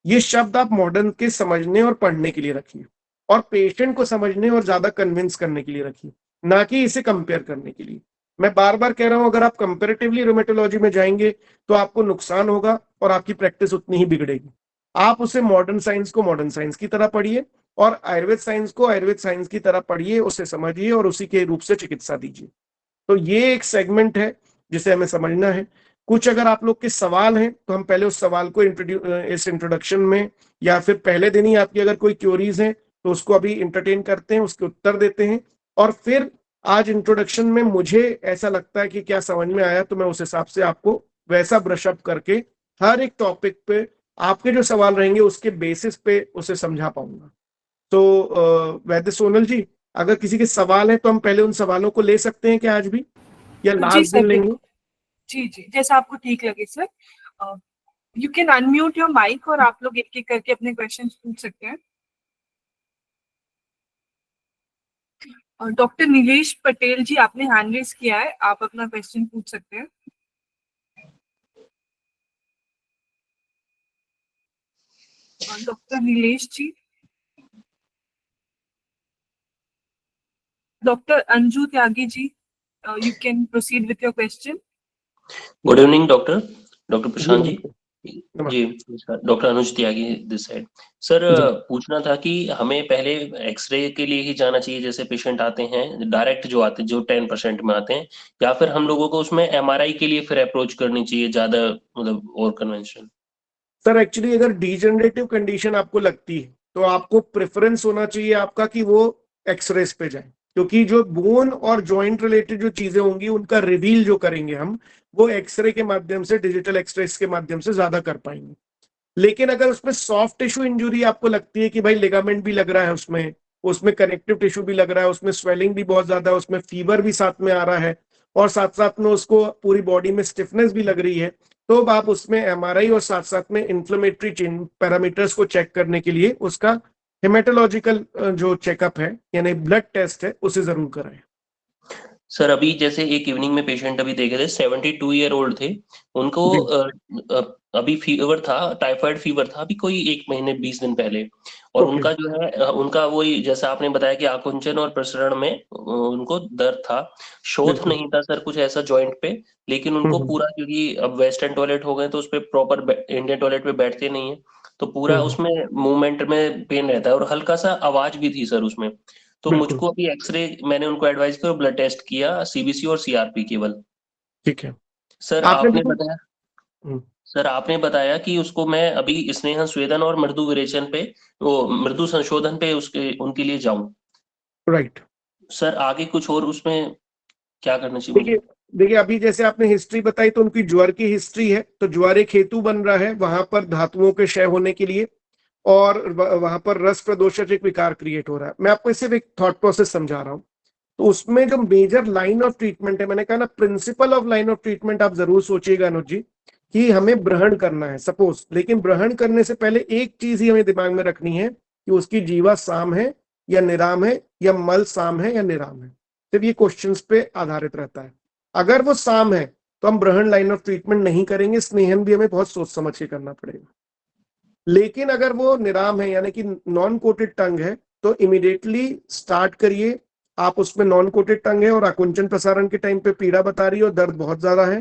ये शब्द आप मॉडर्न के समझने और पढ़ने के लिए रखिए, और पेशेंट को समझने और ज्यादा कन्विंस करने के लिए रखिए, ना कि इसे कंपेयर करने के लिए। मैं बार बार कह रहा हूं, अगर आप कंपेरेटिवली रोमेटोलॉजी में जाएंगे तो आपको नुकसान होगा और आपकी प्रैक्टिस उतनी ही बिगड़ेगी। आप उसे मॉडर्न साइंस को मॉडर्न साइंस की तरह पढ़िए और आयुर्वेद साइंस को आयुर्वेद साइंस की तरह पढ़िए, उसे समझिए और उसी के रूप से चिकित्सा दीजिए। तो ये एक सेगमेंट है जिसे हमें समझना है। कुछ अगर आप लोग के सवाल हैं तो हम पहले उस सवाल को इस इंट्रोडक्शन में, या फिर पहले दिन ही आपकी अगर कोई क्योरीज हैं तो उसको अभी इंटरटेन करते हैं, उसके उत्तर देते हैं। और फिर आज इंट्रोडक्शन में मुझे ऐसा लगता है कि क्या समझ में आया, तो मैं उस हिसाब से आपको वैसा ब्रशअप करके हर एक टॉपिक पे आपके जो सवाल रहेंगे उसके बेसिस पे उसे समझा पाऊंगा। तो वैद्य सोनल जी, अगर किसी के सवाल है तो हम पहले उन सवालों को ले सकते हैं क्या आज भी, या जी लास्ट दिन सर, लेंगे? बिल्कुल। जी जी, जैसा आपको ठीक लगे sir. You can unmute your mic और आप लोग एक एक करके अपने क्वेश्चन पूछ सकते हैं। डॉक्टर नीलेश पटेल जी, आपने हैंड रेज किया है, आप अपना क्वेश्चन पूछ सकते हैं। Doctor Nilesh ji. Doctor Anju Tyagi ji, you can proceed with your question. Good evening doctor Prashant ji. नमस्ते। जी नमस्कार, doctor Anuj Tyagi this side. Sir पूछना था कि हमें पहले एक्सरे के लिए ही जाना चाहिए, जैसे पेशेंट आते हैं डायरेक्ट जो आते हैं जो 10% में आते हैं, या फिर हम लोगों को उसमें एमआरआई के लिए फिर अप्रोच करनी चाहिए ज्यादा, मतलब और कन्वेंशनल? सर एक्चुअली अगर डिजेनरेटिव कंडीशन आपको लगती है तो आपको प्रेफरेंस होना चाहिए आपका कि वो एक्सरेस पे जाए, क्योंकि जो बोन और जॉइंट रिलेटेड जो चीजें होंगी उनका रिवील जो करेंगे हम, वो एक्सरे के माध्यम से, डिजिटल एक्सरेस के माध्यम से ज्यादा कर पाएंगे। लेकिन अगर उसमें सॉफ्ट टिश्यू इंजुरी आपको लगती है कि भाई लिगामेंट भी लग रहा है, उसमें उसमें कनेक्टिव टिश्यू भी लग रहा है, उसमें स्वेलिंग भी बहुत ज्यादा है, उसमें फीवर भी साथ में आ रहा है, और साथ साथ में उसको पूरी बॉडी में स्टिफनेस भी लग रही है, तो अब आप उसमें एमआरआई और साथ साथ में इन्फ्लेमेटरी पैरामीटर्स को चेक करने के लिए उसका हेमेटोलॉजिकल जो चेकअप है यानी ब्लड टेस्ट है उसे जरूर कराएं। सर अभी जैसे एक इवनिंग में पेशेंट अभी देखे थे, 72 ईयर ओल्ड थे, उनको अभी फीवर था, टाइफाइड फीवर था अभी कोई 1 महीने 20 दिन पहले, और Okay. उनका जो है उनका वही जैसा आपने बताया कि आकुंचन और प्रसरण में उनको दर्द था, शोथ बिल्कुल। नहीं था सर कुछ ऐसा जॉइंट पे, लेकिन उनको पूरा, क्योंकि अब वेस्टर्न टॉयलेट हो गए तो उस पर प्रॉपर इंडियन टॉयलेट पे बैठते नहीं है, तो पूरा उसमें मूवमेंट में पेन रहता है और हल्का सा आवाज भी थी सर उसमें। तो बिल्कुल। मुझको अभी एक्सरे, मैंने उनको एडवाइस किया, ब्लड टेस्ट किया, सीबीसी और सीआरपी केवल। ठीक है। सर आपने आपने देखो। बताया सर आपने बताया कि उसको मैं अभी स्नेह स्वेदन और मृदु विरेचन पे, वो मृदु संशोधन पे उसके उनके लिए जाऊं। राइट। सर आगे कुछ और उसमें क्या करना चाहिए मुझे? देखिए देखिए, अभी जैसे आपने हिस्ट्री बताई तो उनकी ज्वर की हिस्ट्री है, तो ज्वर एक हेतु बन रहा है वहां पर धातुओं के क्षय होने के लिए, और वहां पर रस प्रदोषक एक विकार क्रिएट हो रहा है। मैं आपको सिर्फ एक थॉट प्रोसेस समझा रहा हूँ। तो उसमें जो मेजर लाइन ऑफ ट्रीटमेंट है, मैंने कहा ना, principle of line of treatment आप जरूर सोचिएगा अनुज जी, कि हमें ग्रहण करना है सपोज, लेकिन ग्रहण करने से पहले एक चीज ही हमें दिमाग में रखनी है कि उसकी जीवा साम है या निराम है, या मल साम है या निराम है। सिर्फ ये क्वेश्चंस पे आधारित रहता है। अगर वो साम है तो हम ग्रहण लाइन ऑफ ट्रीटमेंट नहीं करेंगे, स्नेहन भी हमें बहुत सोच समझ के करना पड़ेगा। लेकिन अगर वो निराम है यानी कि नॉन कोटेड टंग है, तो इमिडिएटली स्टार्ट करिए आप उसमें नॉन कोटेड टंग है और आकुंचन प्रसारण के टाइम पे पीड़ा बता रही है और दर्द बहुत ज्यादा है,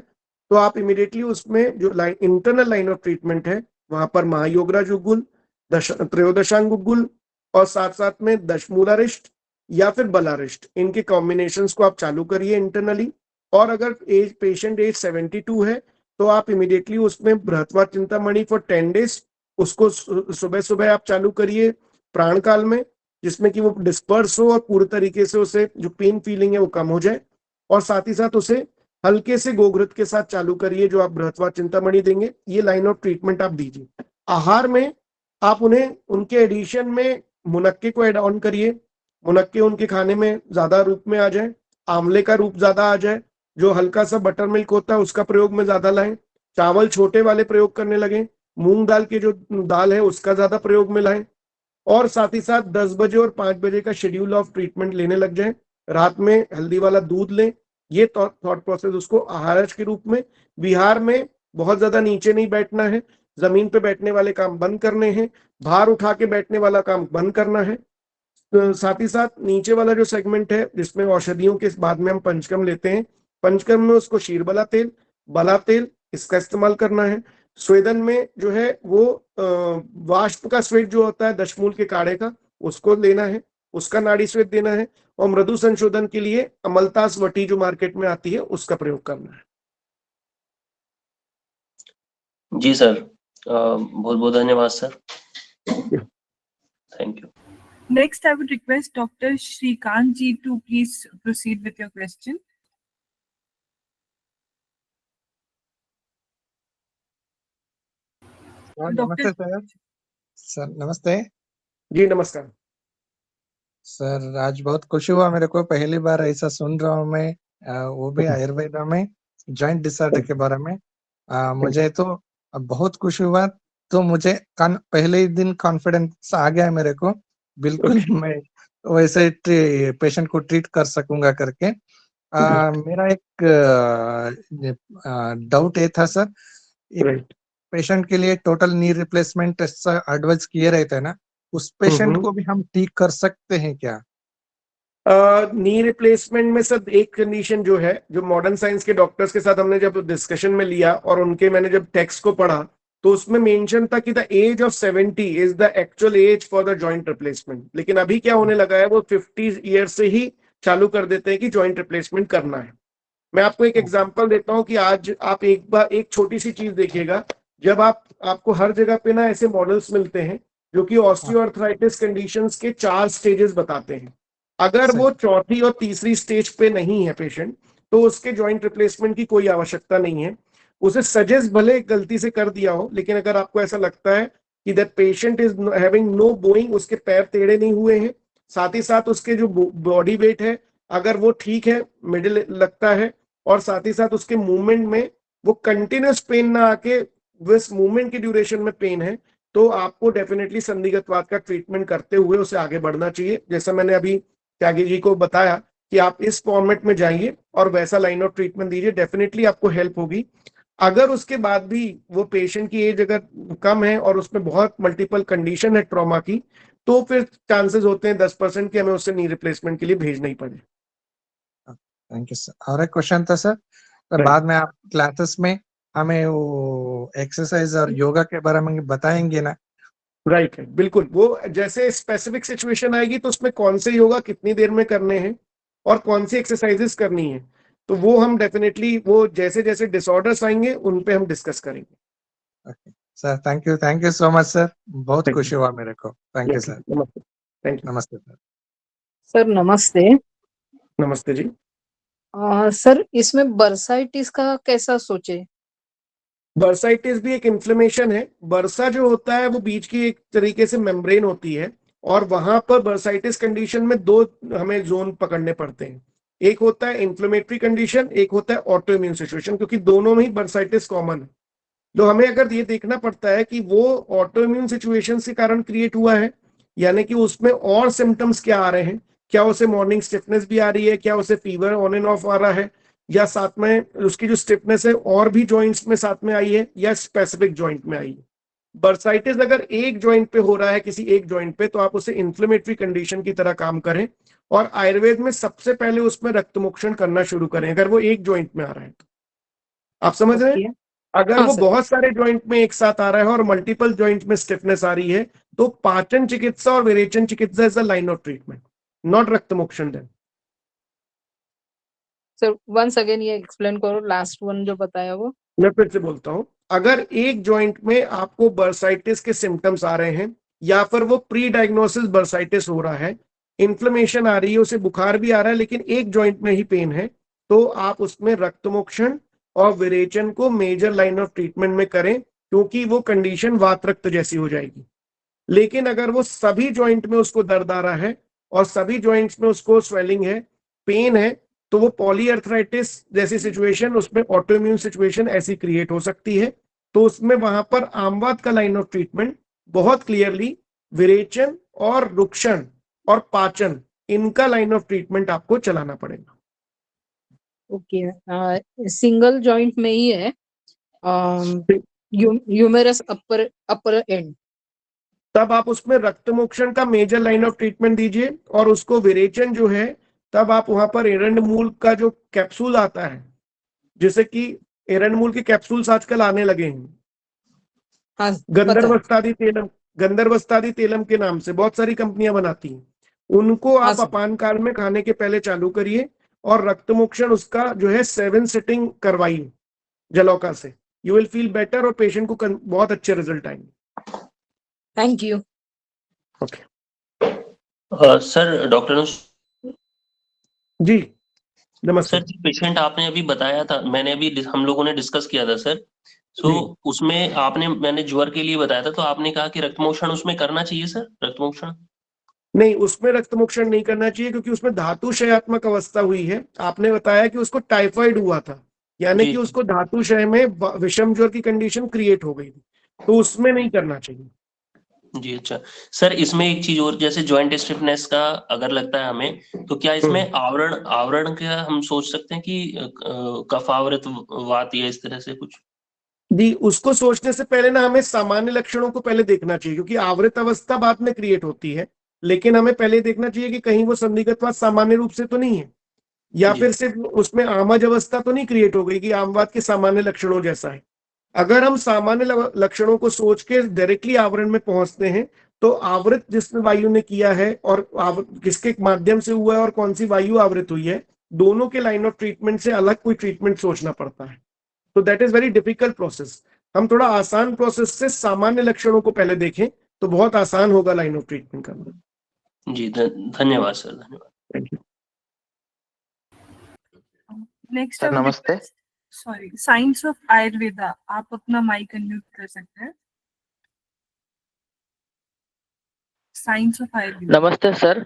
तो आप इमीडिएटली उसमें जो इंटरनल लाइन ऑफ ट्रीटमेंट है वहां पर महायोगराज उग्गुल, त्रयोदशांग उग्गुल और साथ साथ में दशमूलारिष्ट या फिर बलारिष्ट, इनके कॉम्बिनेशंस को आप चालू करिए इंटरनली। और अगर पेशेंट एज 72 है तो आप इमीडिएटली उसमें बृहत्वा चिंतामणि फॉर 10 डेज उसको सुबह सुबह आप चालू करिए प्राण काल में, जिसमें कि वो डिस्पर्स हो और पूरे तरीके से उसे जो पेन फीलिंग है वो कम हो जाए। और साथ ही साथ उसे हल्के से गोघृत के साथ चालू करिए जो आप बृहत्वा चिंतामणि देंगे। ये लाइन ऑफ ट्रीटमेंट आप दीजिए। आहार में आप उन्हें उनके एडिशन में मुनक्के को एड ऑन करिए, मुनक्के उनके खाने में ज्यादा रूप में आ जाए, आंवले का रूप ज्यादा आ जाए, जो हल्का सा बटर मिल्क होता है उसका प्रयोग में ज्यादा लाएं, चावल छोटे वाले प्रयोग करने लगे, मूंग दाल के जो दाल है उसका ज्यादा प्रयोग में लाएं, और साथ ही साथ 10 बजे और 5 बजे का शेड्यूल ऑफ ट्रीटमेंट लेने लग जाए। रात में हल्दी वाला दूध लें। ये थॉट प्रोसेस उसको आहार के रूप में। विहार में बहुत ज्यादा नीचे नहीं बैठना है, जमीन पे बैठने वाले काम बंद करने हैं, भार उठा के बैठने वाला काम बंद करना है। साथ ही साथ नीचे वाला जो सेगमेंट है जिसमें औषधियों के बाद में हम पंचकर्म लेते हैं, पंचकर्म में उसको शीरबला तेल, बला तेल इसका इस्तेमाल करना है। स्वेदन में जो है वो वाष्प का स्वेद जो होता है दशमूल के काढ़े का, उसको लेना है, उसका नाड़ी स्वेद देना है। और मृदु संशोधन के लिए अमलतास वटी जो मार्केट में आती है उसका प्रयोग करना है। जी सर, बहुत बहुत धन्यवाद sir. Thank you. Next, I would request Dr. Shrikant ji to please proceed with your question. नमस्ते सर। सर नमस्ते। जी नमस्कार सर, आज बहुत खुशी हुआ मेरे को, पहली बार ऐसा सुन रहा हूँ मैं, वो भी आयुर्वेदा में जॉइंट डिसऑर्डर के बारे में। मुझे तो बहुत खुशी हुआ, तो मुझे पहले ही दिन कॉन्फिडेंस आ गया है मेरे को, बिल्कुल मैं वैसे पेशेंट को ट्रीट कर सकूंगा करके। मेरा एक डाउट ये था सर, पेशेंट के लिए टोटल नी रिप्लेसमेंट एडवाइस किए रहते हैं ना, उस पेशेंट को भी हम ठीक कर सकते हैं क्या? नी रिप्लेसमेंट में सर एक कंडीशन जो है, जो मॉडर्न साइंस के डॉक्टर्स के साथ हमने जब डिस्कशन में लिया और उनके मैंने जब टेक्स्ट को पढ़ा तो उसमें मेंशन था कि the age of 70 is the actual age for the joint replacement. लेकिन अभी क्या होने लगा है, वो 50 ईयर से ही चालू कर देते हैं कि जॉइंट रिप्लेसमेंट करना है। मैं आपको एक एग्जांपल देता हूं कि आज आप एक छोटी सी चीज देखिएगा, जब आपको हर जगह पे ना ऐसे मॉडल्स मिलते हैं जो कि ऑस्टियोआर्थराइटिस कंडीशंस के 4 स्टेजेस बताते हैं। अगर वो चौथी और तीसरी स्टेज पे नहीं है पेशेंट, तो उसके जॉइंट रिप्लेसमेंट की कोई आवश्यकता नहीं है। उसे सजेस्ट भले गलती से कर दिया हो, लेकिन अगर आपको ऐसा लगता है कि that patient is having no bowing, उसके पैर टेढ़े नहीं हुए हैं, साथ ही साथ उसके जो बॉडी वेट है अगर वो ठीक है, मिडिल लगता है, और साथ ही साथ उसके मूवमेंट में वो कंटिन्यूस पेन ना आके बस मूवमेंट की ड्यूरेशन में पेन है, तो आपको डेफिनेटली संदिग्धवाद का ट्रीटमेंट करते हुए उसे आगे बढ़ना चाहिए। जैसा मैंने अभी त्यागी जी को बताया कि आप इस फॉर्मेट में जाइए और वैसा लाइन ऑफ ट्रीटमेंट दीजिए, डेफिनेटली आपको हेल्प होगी। अगर उसके बाद भी वो पेशेंट की एज अगर कम है और उसमें बहुत मल्टीपल कंडीशन है ट्रॉमा की, तो फिर चांसेस होते हैं 10% कि हमें उससे नी रिप्लेसमेंट के लिए भेजना ही पड़े। Thank you sir. और एक क्वेश्चन था सर, तो बाद में आप क्लासेस में हमें वो एक्सरसाइज और योगा के बारे में बताएंगे ना? राइट है, बिल्कुल। वो जैसे स्पेसिफिक सिचुएशन आएगी तो उसमें कौन से योगा कितनी देर में करने हैं और कौन सी एक्सरसाइजेस करनी है, तो वो हम डेफिनेटली वो जैसे जैसे डिसऑर्डर्स आएंगे उन पे हम डिस्कस करेंगे। Sir thank you so much sir, बहुत खुशी हुआ मेरे को। Thank you sir. नमस्ते। Thank you. नमस्ते सर। सर नमस्ते। नमस्ते जी। सर इसमें बर्साइटिस का कैसा सोचे? बर्साइटिस भी एक इन्फ्लेमेशन है। बर्सा जो होता है वो बीच की एक तरीके से मेम्ब्रेन होती है, और वहां पर बर्साइटिस कंडीशन में 2 हमें जोन पकड़ने पड़ते हैं। एक होता है इन्फ्लेमेटरी कंडीशन, एक होता है ऑटो इम्यून सिचुएशन, क्योंकि दोनों में ही बर्साइटिस कॉमन है। तो हमें अगर ये देखना पड़ता है कि वो ऑटो इम्यून सिचुएशन के कारण क्रिएट हुआ है, यानी कि उसमें और सिम्टम्स क्या आ रहे हैं, क्या उसे मॉर्निंग स्टिफनेस भी आ रही है, क्या उसे फीवर ऑन एंड ऑफ आ रहा है, या साथ में उसकी जो स्टिफनेस है और भी जॉइंट्स में साथ में आई है, या स्पेसिफिक जॉइंट में आई है। बर्साइटिस अगर एक जॉइंट पे हो रहा है, किसी एक जॉइंट पे, तो आप उसे इन्फ्लेमेटरी कंडीशन की तरह काम करें और आयुर्वेद में सबसे पहले उसमें रक्तमोक्षण करना शुरू करें, अगर वो एक जॉइंट में आ रहा है तो। आप समझ रहे हैं? ओके। अगर हाँ वो सर। बहुत सारे जॉइंट में एक साथ आ रहा है और मल्टीपल जॉइंट में स्टिफनेस आ रही है, तो पाचन चिकित्सा और विरेचन चिकित्सा is a line of treatment, not रक्तमोक्षण। देन सर वंस अगेन ये एक्सप्लेन करो, लास्ट वन जो बताया वो। मैं फिर से बोलता हूं, अगर एक जॉइंट में आपको बर्साइटिस के सिम्टम्स आ रहे हैं या फिर वो प्री डायग्नोसिस बर्साइटिस हो रहा है, इन्फ्लेमेशन आ रही है, उसे बुखार भी आ रहा है, लेकिन एक जॉइंट में ही पेन है, तो आप उसमें रक्तमोक्षण और विरेचन को मेजर लाइन ऑफ ट्रीटमेंट में करें, क्योंकि वो कंडीशन वात रक्त जैसी हो जाएगी। लेकिन अगर वो सभी जॉइंट में उसको दर्द आ रहा है और सभी जॉइंट्स में उसको स्वेलिंग है, पेन है, तो वो पॉलीअर्थराइटिस जैसी सिचुएशन, उसमें ऑटोइम्यून सिचुएशन ऐसी क्रिएट हो सकती है। तो उसमें वहां पर आमवात का लाइन ऑफ ट्रीटमेंट बहुत क्लियरली विरेचन और रुक्षण और पाचन, इनका लाइन ऑफ ट्रीटमेंट आपको चलाना पड़ेगा। ओके। सिंगल जॉइंट में ही है, ह्यूमेरस अपर एंड। तब आप उसमें रक्तमोक्षण का मेजर लाइन ऑफ ट्रीटमेंट दीजिए, और उसको विरेचन जो है, तब आप वहां पर एरंड मूल का जो कैप्सूल आता है, जैसे कि एरंड मूल के कैप्सूल्स आजकल आने लगे हैं, हाँ गंधर्वस्तादि तेलम, गंधर्वस्तादि तेलम के नाम से बहुत सारी कंपनियां बनाती हैं, उनको हाँ आप सर। अपान काल में खाने के पहले चालू करिए, और रक्तमोक्षण उसका जो है 7 सिटिंग करवाइए जलौका से। यू विल फील बेटर और पेशेंट को बहुत अच्छे रिजल्ट आएंगे। Thank you. Okay sir, doctor ji, नमस्ते। सर, जो पेशेंट आपने अभी बताया था, मैंने अभी हम लोगों ने डिस्कस किया था सर। सो जी। उसमें आपने, मैंने ज्वर के लिए बताया था, तो आपने कहा कि रक्तमोक्षण उसमें करना चाहिए सर, रक्तमोक्षण। नहीं, उसमें रक्तमोक्षण नहीं करना चाहिए, क्योंकि उसमें धातु क्षयात्मक अवस्था हुई है। आपने बताया कि उसको टाइफाइड हुआ था, यानी जी कि उसको धातु क्षय में विषम ज्वर की कंडीशन क्रिएट हो गई थी, तो उसमें नहीं करना चाहिए। जी। अच्छा सर, इसमें एक चीज और, जैसे जॉइंट स्टिफनेस का अगर लगता है हमें, तो क्या इसमें आवरण आवरण का हम सोच सकते हैं कि कफ आवृत वात या इस तरह से कुछ? जी, उसको सोचने से पहले ना हमें सामान्य लक्षणों को पहले देखना चाहिए, क्योंकि आवृत अवस्था बाद में क्रिएट होती है, लेकिन हमें पहले देखना चाहिए कि कहीं वो संदिग्धवात सामान्य रूप से तो नहीं है, या जी फिर सिर्फ उसमें आमज अवस्था तो नहीं क्रिएट हो गई कि आमवात के सामान्य लक्षणों जैसा है। अगर हम सामान्य लक्षणों को सोच के डायरेक्टली आवरण में पहुंचते हैं, तो आवृत जिस वायु ने किया है और किसके माध्यम से हुआ है और कौन सी वायु आवृत हुई है, दोनों के लाइन ऑफ ट्रीटमेंट से अलग कोई ट्रीटमेंट सोचना पड़ता है। तो that is very difficult process. हम थोड़ा आसान प्रोसेस से सामान्य लक्षणों को पहले देखें, तो बहुत आसान होगा लाइन ऑफ ट्रीटमेंट करना। जी, धन्यवाद सर, धन्यवाद। Thank you. नेक्स्ट सर नमस्ते। सॉरी, साइंस ऑफ आयुर्वेदा, आप अपना माइक अनम्यूट कर सकते हैं। Science of Ayurveda. नमस्ते सर।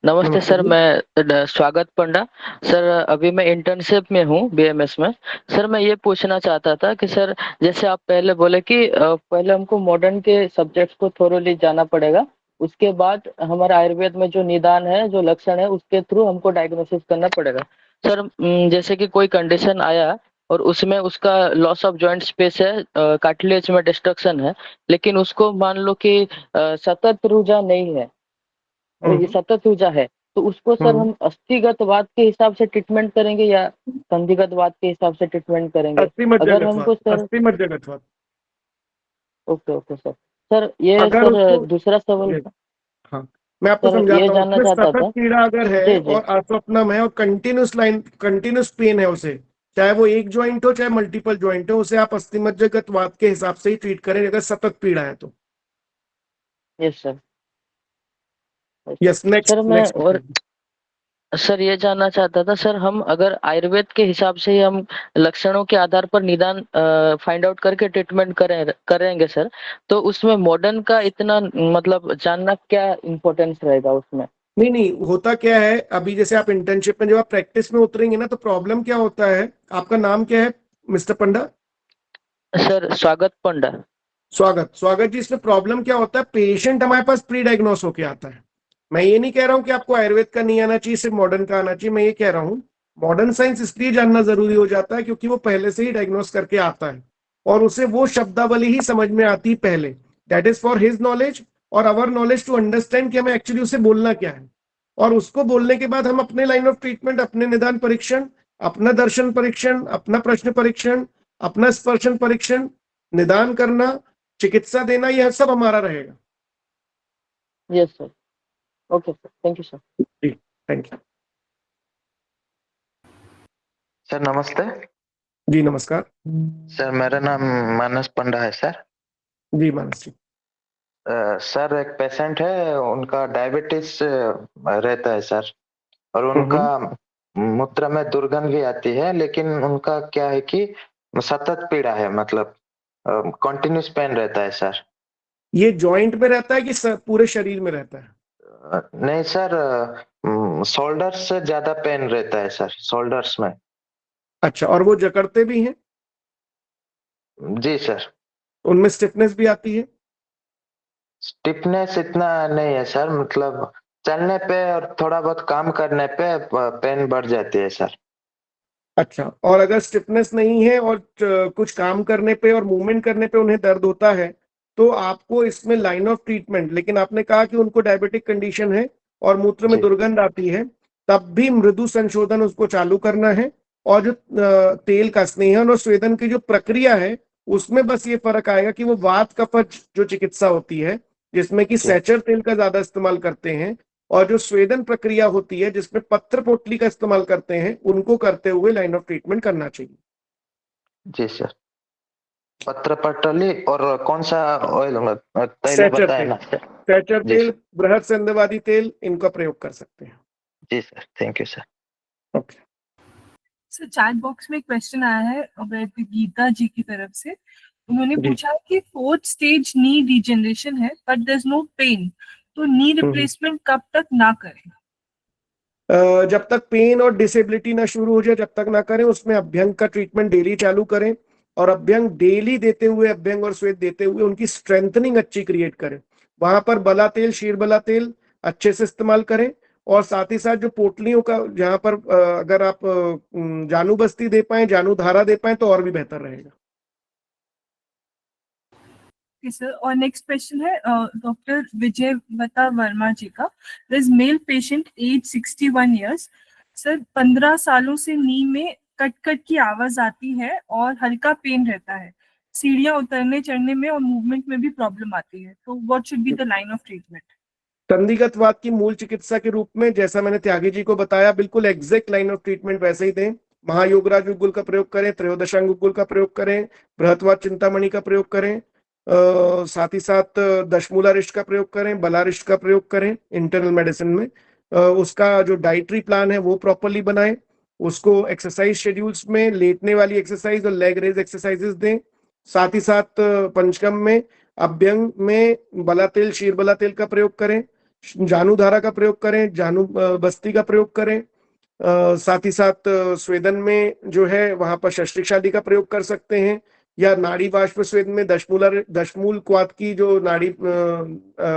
नमस्ते नमस्ते सर, जी। मैं स्वागत पंडा। सर अभी मैं इंटर्नशिप में हूँ बीएमएस में। सर मैं ये पूछना चाहता था कि सर जैसे आप पहले बोले कि पहले हमको मॉडर्न के सब्जेक्ट्स को थोरोली जाना पड़ेगा, उसके बाद हमारा आयुर्वेद में जो निदान है, जो लक्षण है, उसके थ्रू हमको डायग्नोसिस करना पड़ेगा। सर जैसे कि कोई कंडीशन आया और उसमें उसका लॉस ऑफ जॉइंट स्पेस है, कार्टिलेज में डिस्ट्रक्शन है, लेकिन उसको मान लो कि सतत रुझान नहीं है, ये सतत ऊर्जा है, तो उसको सर हम अस्थिगतवाद के हिसाब से ट्रीटमेंट करेंगे या संधिगतवाद के हिसाब से ट्रीटमेंट करेंगे? अगर हमको सर अस्थि मज्जागतवाद। Okay okay sir. सर ये अगर सर उसको, दूसरा सवाल, हाँ, मैं आपको सर ये समझाता हूँ, जानना उसमें चाहता सतत था। पीड़ा अगर है जी जी। और अस्वप्नम है और कंटिन्यूस पेन है उसे, चाहे वो एक ज्वाइंट हो चाहे मल्टीपल ज्वाइंट हो, उसे आप अस्थिमज्जगतवाद के हिसाब से ही ट्रीट करें, अगर सतत पीड़ा है तो। Yes sir. Yes, next sir मैं नेक्स्ट। और सर ये जानना चाहता था सर, हम अगर आयुर्वेद के हिसाब से ही हम लक्षणों के आधार पर निदान फाइंड आउट करके ट्रीटमेंट करेंगे सर, तो उसमें मॉडर्न का इतना मतलब जानना क्या इम्पोर्टेंस रहेगा उसमें? नहीं नहीं, होता क्या है, अभी जैसे आप इंटर्नशिप में जब आप प्रैक्टिस में उतरेंगे ना, तो प्रॉब्लम क्या होता है, आपका नाम क्या है मिस्टर पंडा? सर स्वागत पंडा। स्वागत, स्वागत जी। इसमें प्रॉब्लम क्या होता है, पेशेंट हमारे पास प्री डायग्नोस होके आता है। मैं ये नहीं कह रहा हूं कि आपको आयुर्वेद का नहीं आना चाहिए, सिर्फ मॉडर्न का आना चाहिए। मैं ये कह रहा हूं मॉडर्न साइंस इसलिए जानना जरूरी हो जाता है क्योंकि वो पहले से ही डायग्नोस करके आता है और उसे वो शब्दावली ही समझ में आती पहले। That is for his knowledge और अवर नॉलेज टू अंडरस्टैंड कि हमें एक्चुअली उसे बोलना क्या है। और उसको बोलने के बाद हम अपने लाइन ऑफ ट्रीटमेंट, अपने निदान परीक्षण, अपना दर्शन परीक्षण, अपना प्रश्न परीक्षण, अपना स्पर्शन परीक्षण, निदान करना, चिकित्सा देना, यह सब हमारा रहेगा। Yes sir. Okay sir, thank you sir. जी, थैंक यू। सर नमस्ते। जी नमस्कार। सर मेरा नाम मानस पंडा है सर। जी मानस जी। सर एक पेशेंट है, उनका डायबिटीज रहता है सर, और उनका मूत्र में दुर्गंध भी आती है, लेकिन उनका क्या है कि सतत पीड़ा है, मतलब कंटिन्यूस पेन रहता है सर। ये जॉइंट में रहता है कि पूरे शरीर में रहता है? नहीं सर, शोल्डर्स से ज्यादा पेन रहता है सर, शोल्डर्स में। अच्छा, और वो जकड़ते भी हैं? जी सर। उनमें स्टिफनेस भी आती है? स्टिफनेस इतना नहीं है सर, मतलब चलने पे और थोड़ा बहुत काम करने पे पेन बढ़ जाती है सर। अच्छा, और अगर स्टिफनेस नहीं है और कुछ काम करने पे और मूवमेंट करने पे उन्हें दर्द होता है, तो आपको इसमें लाइन ऑफ ट्रीटमेंट, लेकिन आपने कहा कि उनको डायबिटिक कंडीशन है और मूत्र में जी। दुर्गंध आती है, तब भी मृदु संशोधन उसको चालू करना है। और जो तेल का स्नेहन और स्वेदन की जो प्रक्रिया है, उसमें बस ये फर्क आएगा कि वो वात कफज जो चिकित्सा होती है, जिसमें कि जी। सैचर तेल का ज्यादा इस्तेमाल करते हैं, और जो स्वेदन प्रक्रिया होती है जिसमें पत्र पोटली का इस्तेमाल करते हैं, उनको करते हुए लाइन ऑफ ट्रीटमेंट करना चाहिए। जी सर। पत्र पटली और कौन सा ऑयल तेल सैचर बताए तेल, ना सर? सैचर जी तेल, सर। बृहद संध्यवादी तेल, इनका प्रयोग कर सकते हैं। जी sir, thank you sir. Okay. Sir chat box में एक क्वेश्चन आया है वैद्य गीता जी की तरफ से। उन्होंने जी। पूछा कि 4th स्टेज नी डिजेनरेशन है but there is no pain, तो नी रिप्लेसमेंट कब तक ना करें? जब तक पेन और डिसेबिलिटी ना शुरू हो जाए, जब तक ना करें। उसमें अभ्यंग का ट्रीटमेंट डेली चालू करें, और अभ्यंग डेली देते हुए, अभ्यंग और श्वेत देते हुए उनकी स्ट्रेंथनिंग अच्छी क्रिएट करें। वहां पर बला तेल, शीर बला तेल अच्छे से इस्तेमाल करें, और साथ ही साथ जो पोटलियों का, जहां पर अगर आप जानू बस्ती दे पाए, जानू धारा दे पाए, तो और भी बेहतर रहेगा। सर, और नेक्स्ट क्वेश्चन है डॉक्टर विजयवता वर्मा जी का। This male patient age 61 years. Sir 15 सालों से नी में कट कट की आवाज आती है और हल्का पेन रहता है। सीढ़ियां उतरने चढ़ने में और मूवमेंट में भी प्रॉब्लम आती है, तो what should be the line of treatment? संधिगतवात की मूल चिकित्सा के रूप में, जैसा मैंने त्यागी जी को बताया, बिल्कुल एग्जैक्ट लाइन ऑफ ट्रीटमेंट वैसे ही दें। महायोगराज उग्गुल का प्रयोग करें, त्रयोदशांग उग्गुल का प्रयोग करें, बृहत्वात चिंतामणि का प्रयोग करें, साथ ही साथ दशमूला रिष्ट का प्रयोग करें, बला रिष्ट का प्रयोग करें इंटरनल मेडिसिन में। उसका जो डाइटरी प्लान है वो प्रॉपरली बनाएं। उसको एक्सरसाइज शेड्यूल्स में लेटने वाली एक्सरसाइज और लेग रेज एक्सरसाइजेस दें। साथ ही साथ पंचकर्म में, अभ्यंग में बला तेल, शीर बला तेल का प्रयोग करें, जानू धारा का प्रयोग करें, जानू बस्ती का प्रयोग करें। साथ ही साथ स्वेदन में जो है वहां पर शस्त्रिक का प्रयोग कर सकते हैं, या नाड़ी बाष्प स्वेद में दशमूल क्वात की जो नाड़ी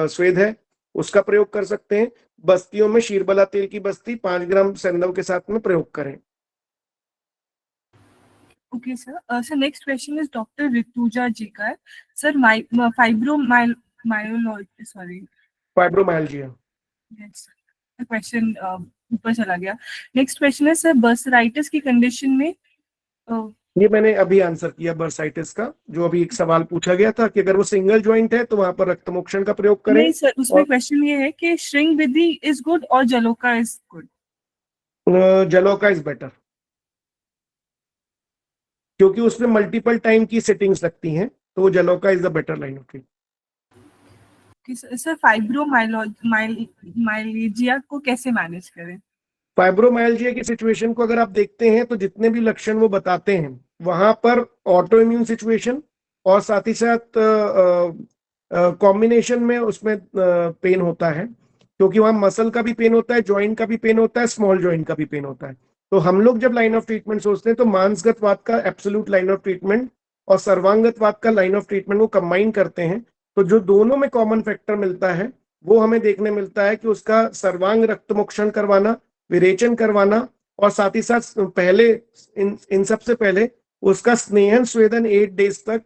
स्वेद है उसका प्रयोग कर सकते हैं। बस्तियों में शीरबला तेल की बस्ती 5 ग्राम सेंधव के साथ में प्रयोग करें। Okay sir. Sir next question is doctor Rituja ji का है। Sir fibromyalgia. क्वेश्चन ऊपर चला गया। नेक्स्ट क्वेश्चन है सर, बर्सराइटिस की कंडीशन में ये मैंने अभी आंसर किया, बर्साइटिस का जो अभी एक सवाल पूछा गया था कि अगर वो सिंगल जॉइंट है तो वहां पर रक्त मोक्षण का प्रयोग करें। नहीं सर, उसमें क्वेश्चन ये है कि श्रृंग विधि इज गुड और जलोका इज गुड। जलोका इज बेटर, क्योंकि उसमें मल्टीपल टाइम की सेटिंग्स लगती हैं, तो वो जलोका is the better line of treatment. Sir fibromyalgia को कैसे मैनेज करें? फाइब्रोमाइल्जिया की सिचुएशन को अगर आप देखते हैं तो जितने भी लक्षण वो बताते हैं वहां पर ऑटो इम्यून सिचुएशन और साथ ही साथ कॉम्बिनेशन में उसमें पेन होता है, क्योंकि वहां मसल का भी पेन होता है, जॉइंट का भी पेन होता है, स्मॉल जॉइंट का भी पेन होता है। तो हम लोग जब लाइन ऑफ ट्रीटमेंट सोचते हैं तो मांसगतवात का एब्सोल्यूट लाइन ऑफ ट्रीटमेंट और सर्वांगतवात का लाइन ऑफ ट्रीटमेंट को कंबाइन करते हैं। तो जो दोनों में कॉमन फैक्टर मिलता है वो हमें देखने मिलता है कि उसका सर्वांग रक्त मोक्षण करवाना, विरेचन करवाना, और साथ ही साथ पहले इन सबसे पहले उसका स्नेहन स्वेदन 8 डेज तक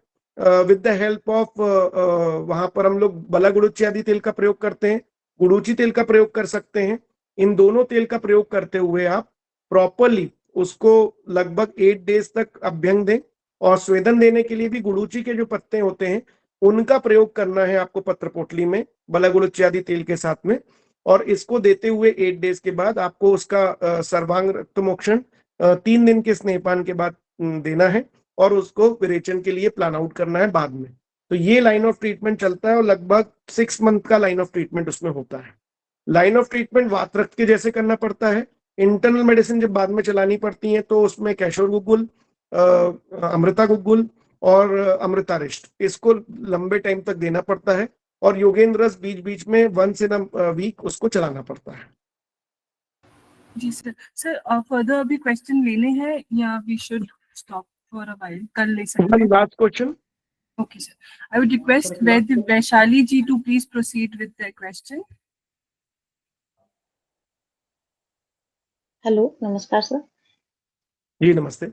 विद द हेल्प ऑफ, वहां पर हम लोग बला गुड़ुची आदि तेल का प्रयोग करते हैं, गुड़ुची तेल का प्रयोग कर सकते हैं, इन दोनों तेल का प्रयोग करते हुए आप प्रॉपरली उसको लगभग 8 डेज तक अभ्यंग दें। और स्वेदन देने के लिए भी गुड़ूची के जो पत्ते होते हैं उनका प्रयोग करना है आपको पत्र पोटली में बलगुड़ुची आदि तेल के साथ में। और इसको देते हुए 8 डेज के बाद आपको उसका सर्वांग रक्तमोक्षण 3 दिन के स्नेहपान के बाद देना है और उसको विरेचन के लिए प्लान आउट करना है बाद में। तो ये लाइन ऑफ ट्रीटमेंट चलता है और लगभग 6 मंथ का लाइन ऑफ ट्रीटमेंट उसमें होता है। लाइन ऑफ ट्रीटमेंट वात रक्त के जैसे करना पड़ता है। इंटरनल मेडिसिन जब बाद में चलानी पड़ती है तो उसमें कैशोर गुग्गुल, अमृता गुग्गुल और अमृतारिष्ट इसको लंबे टाइम तक देना पड़ता है। और योगेंद्र रस बीच बीच में वंस इन अ वीक उसको चलाना पड़ता है। जी सर। सर फर्दर अभी क्वेश्चन लेने हैं या we should stop for a while? कल ले सकते वन हैं? Last question. Okay, sir. I would request Vaishali ji to please proceed with the question. Hello, नमस्कार सर। जी नमस्ते।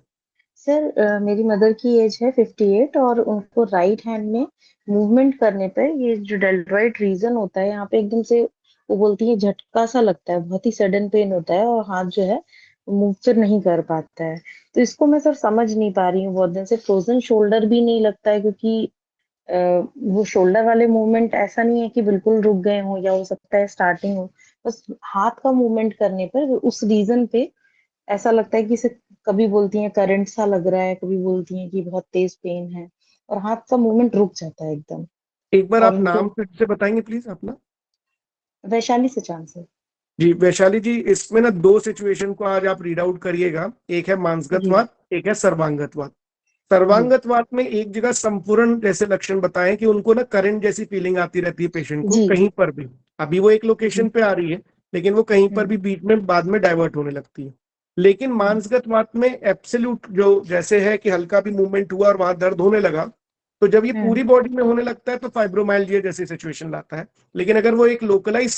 सर मेरी मदर की एज है 58 और उनको राइट हैंड में मूवमेंट करने पर ये जो डेल्टॉइड रीजन होता है यहाँ पे एकदम से वो बोलती है झटका सा लगता है, बहुत ही सडन पेन होता है और हाथ जो है मूव फिर नहीं कर पाता है। तो इसको मैं सर समझ नहीं पा रही हूँ बहुत दिन से। फ्रोजन शोल्डर भी नहीं लगता है क्योंकि वो शोल्डर वाले मूवमेंट ऐसा नहीं है कि बिल्कुल रुक गए हों या हो सकता है स्टार्टिंग हो, बस हाथ का मूवमेंट करने पर उस रीजन पे ऐसा लगता है कि इसे कभी बोलती हैं करंट सा लग रहा है, कभी बोलती हैं कि बहुत तेज पेन है और हाथ का मूवमेंट रुक जाता है एकदम। एक बार और आप नाम फिर से बताएंगे प्लीज अपना? वैशाली सचान सर। जी वैशाली जी, इसमें ना 2 सिचुएशन को आज आप रीड आउट करिएगा। एक है जी मांसगतवात, एक है सर्वांगतवात। जी सर्वांगतवात में एक जगह संपूर्ण जैसे लक्षण बताएं कि उनको ना करंट जैसी फीलिंग आती रहती है पेशेंट को जी कहीं पर भी। अभी वो एक लोकेशन जी पे आ रही है लेकिन वो कहीं पर भी बीच में बाद में डाइवर्ट होने लगती है। लेकिन मांसगतवात में एब्सोल्यूट जो जैसे है कि हल्का भी मूवमेंट हुआ और वहां दर्द होने लगा, तो जब ये पूरी बॉडी में होने लगता है तो फाइब्रोमाइल्जिया जैसी सिचुएशन लाता है। लेकिन अगर वो एक लोकलाइज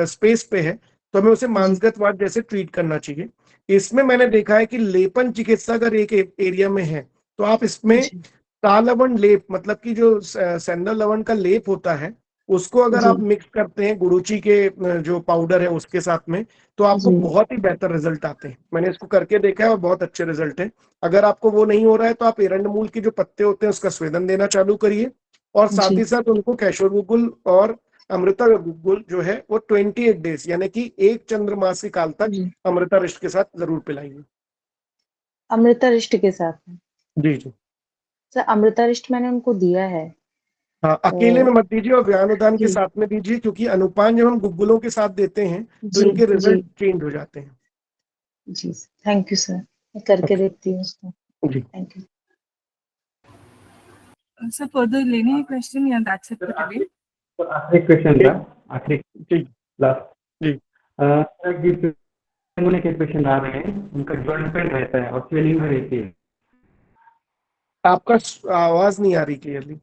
स्पेस पे है तो हमें उसे जी मांसगतवात जैसे ट्रीट करना चाहिए। इसमें मैंने देखा है कि लेपन चिकित्सा अगर एक एरिया में है तो आप इसमें जी तालवण लेप मतलब कि जो सैंडल लवण का लेप होता है उसको अगर जी आप मिक्स करते हैं गुड़ूची के जो पाउडर है उसके साथ में तो आपको जी बहुत ही बेहतर रिजल्ट आते हैं। मैंने इसको करके देखा है और बहुत अच्छे रिजल्ट है। अगर आपको वो नहीं हो रहा है तो आप एरंड मूल के जो पत्ते होते हैं उसका स्वेदन देना चालू करिए और साथ जी ही साथ उनको कैशोर गुग्गुल और अमृता गुग्गुल जो है वो 28 डेज यानी कि 1 चंद्रमासी काल तक जी अमृता रिष्ट के साथ जरूर पिलाइए। अमृतारिष्ट के साथ में। जी जी। सर अमृतारिष्ट मैंने उनको दिया है। हाँ, अकेले में तो मत दीजिए और व्यानुदान के जी साथ में दीजिए क्योंकि अनुपान जब हम गुग्गुलों के साथ देते हैं तो जी इनके जी रिजल्ट चेंज हो जाते हैं। जी थैंक यू सर, मैं करके ओके देखती हूँ उसको। जी। Thank you. Sir, further लेने हैं question या that's it for today? तो आखिरी क्वेश्चन था, आखिरी जी लास्ट। जी। सर जिस होने के पेशेंट आ रहे हैं उनका जॉइंट पेन रहता है और स्वेलिंग भी रहती है। आपका आवाज नहीं आ रही क्लियरली।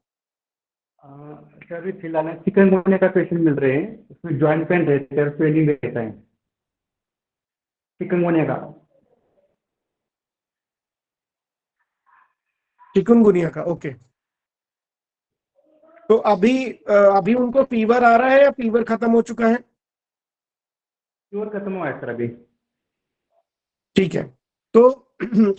सर अभी फिलहाल चिकनगुनिया का पेशेंट मिल रहे हैं, उसमें जॉइंट पेन रहता है और स्वेलिंग रहता है चिकनगुनिया का। चिकनगुनिया का, ओके। तो अभी उनको फीवर आ रहा है या फीवर खत्म हो चुका है? फीवर खत्म हुआ है सर अभी। ठीक है। तो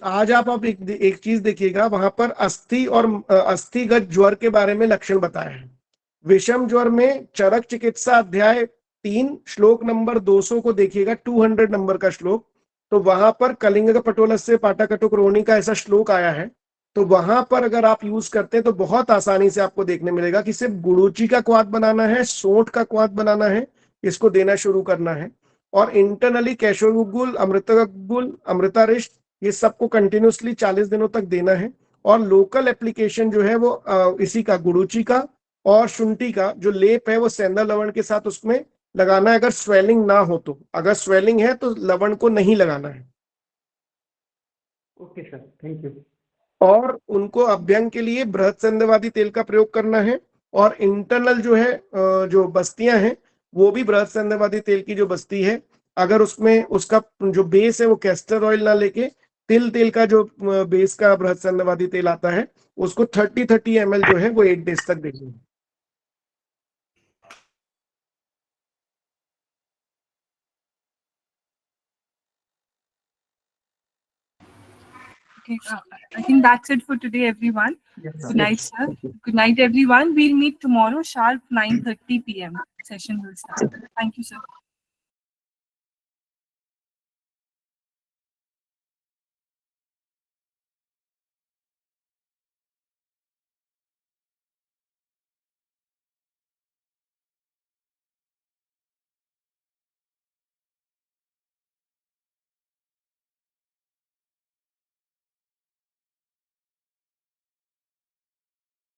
आज आप एक चीज देखिएगा, वहां पर अस्थि और अस्थिगत ज्वर के बारे में लक्षण बताए हैं। विषम ज्वर में चरक चिकित्सा अध्याय 3 श्लोक नंबर 200 को देखिएगा, 200 नंबर का श्लोक। तो वहां पर कलिंग पटोलस से पाटाकटुक रोहिणी का ऐसा श्लोक आया है। तो वहां पर अगर आप यूज करते हैं तो बहुत आसानी से आपको देखने मिलेगा कि सिर्फ गुड़ूची का क्वाथ बनाना है, सोंठ का क्वाथ बनाना है, इसको देना शुरू करना है। और इंटरनली कैशोर गुग्गुल, अमृता गुग्गुल, अमृतारिष्ट, ये सबको कंटिन्यूसली 40 दिनों तक देना है। और लोकल एप्लीकेशन जो है वो इसी का गुड़ूची का और शुंठी का जो लेप है वो सेंधा लवण के साथ उसमें लगाना है अगर स्वेलिंग ना हो तो। अगर स्वेलिंग है तो लवण को नहीं लगाना है। Okay sir, thank you. और उनको अभ्यंग के लिए बृहद संध्यवादी तेल का प्रयोग करना है। और इंटरनल जो है जो बस्तियां हैं वो भी बृहद संध्यवादी तेल की जो बस्ती है, अगर उसमें उसका जो बेस है वो कैस्टर ऑयल ना लेके तिल तेल का जो बेस का बृहद संध्यवादी तेल आता है उसको 30 ml जो है वो 8 डेज तक देंगे। Okay, I think that's it for today, everyone. Good night, sir. Good night, everyone. We'll meet tomorrow sharp 9:30 p.m. Session will start. Thank you, sir.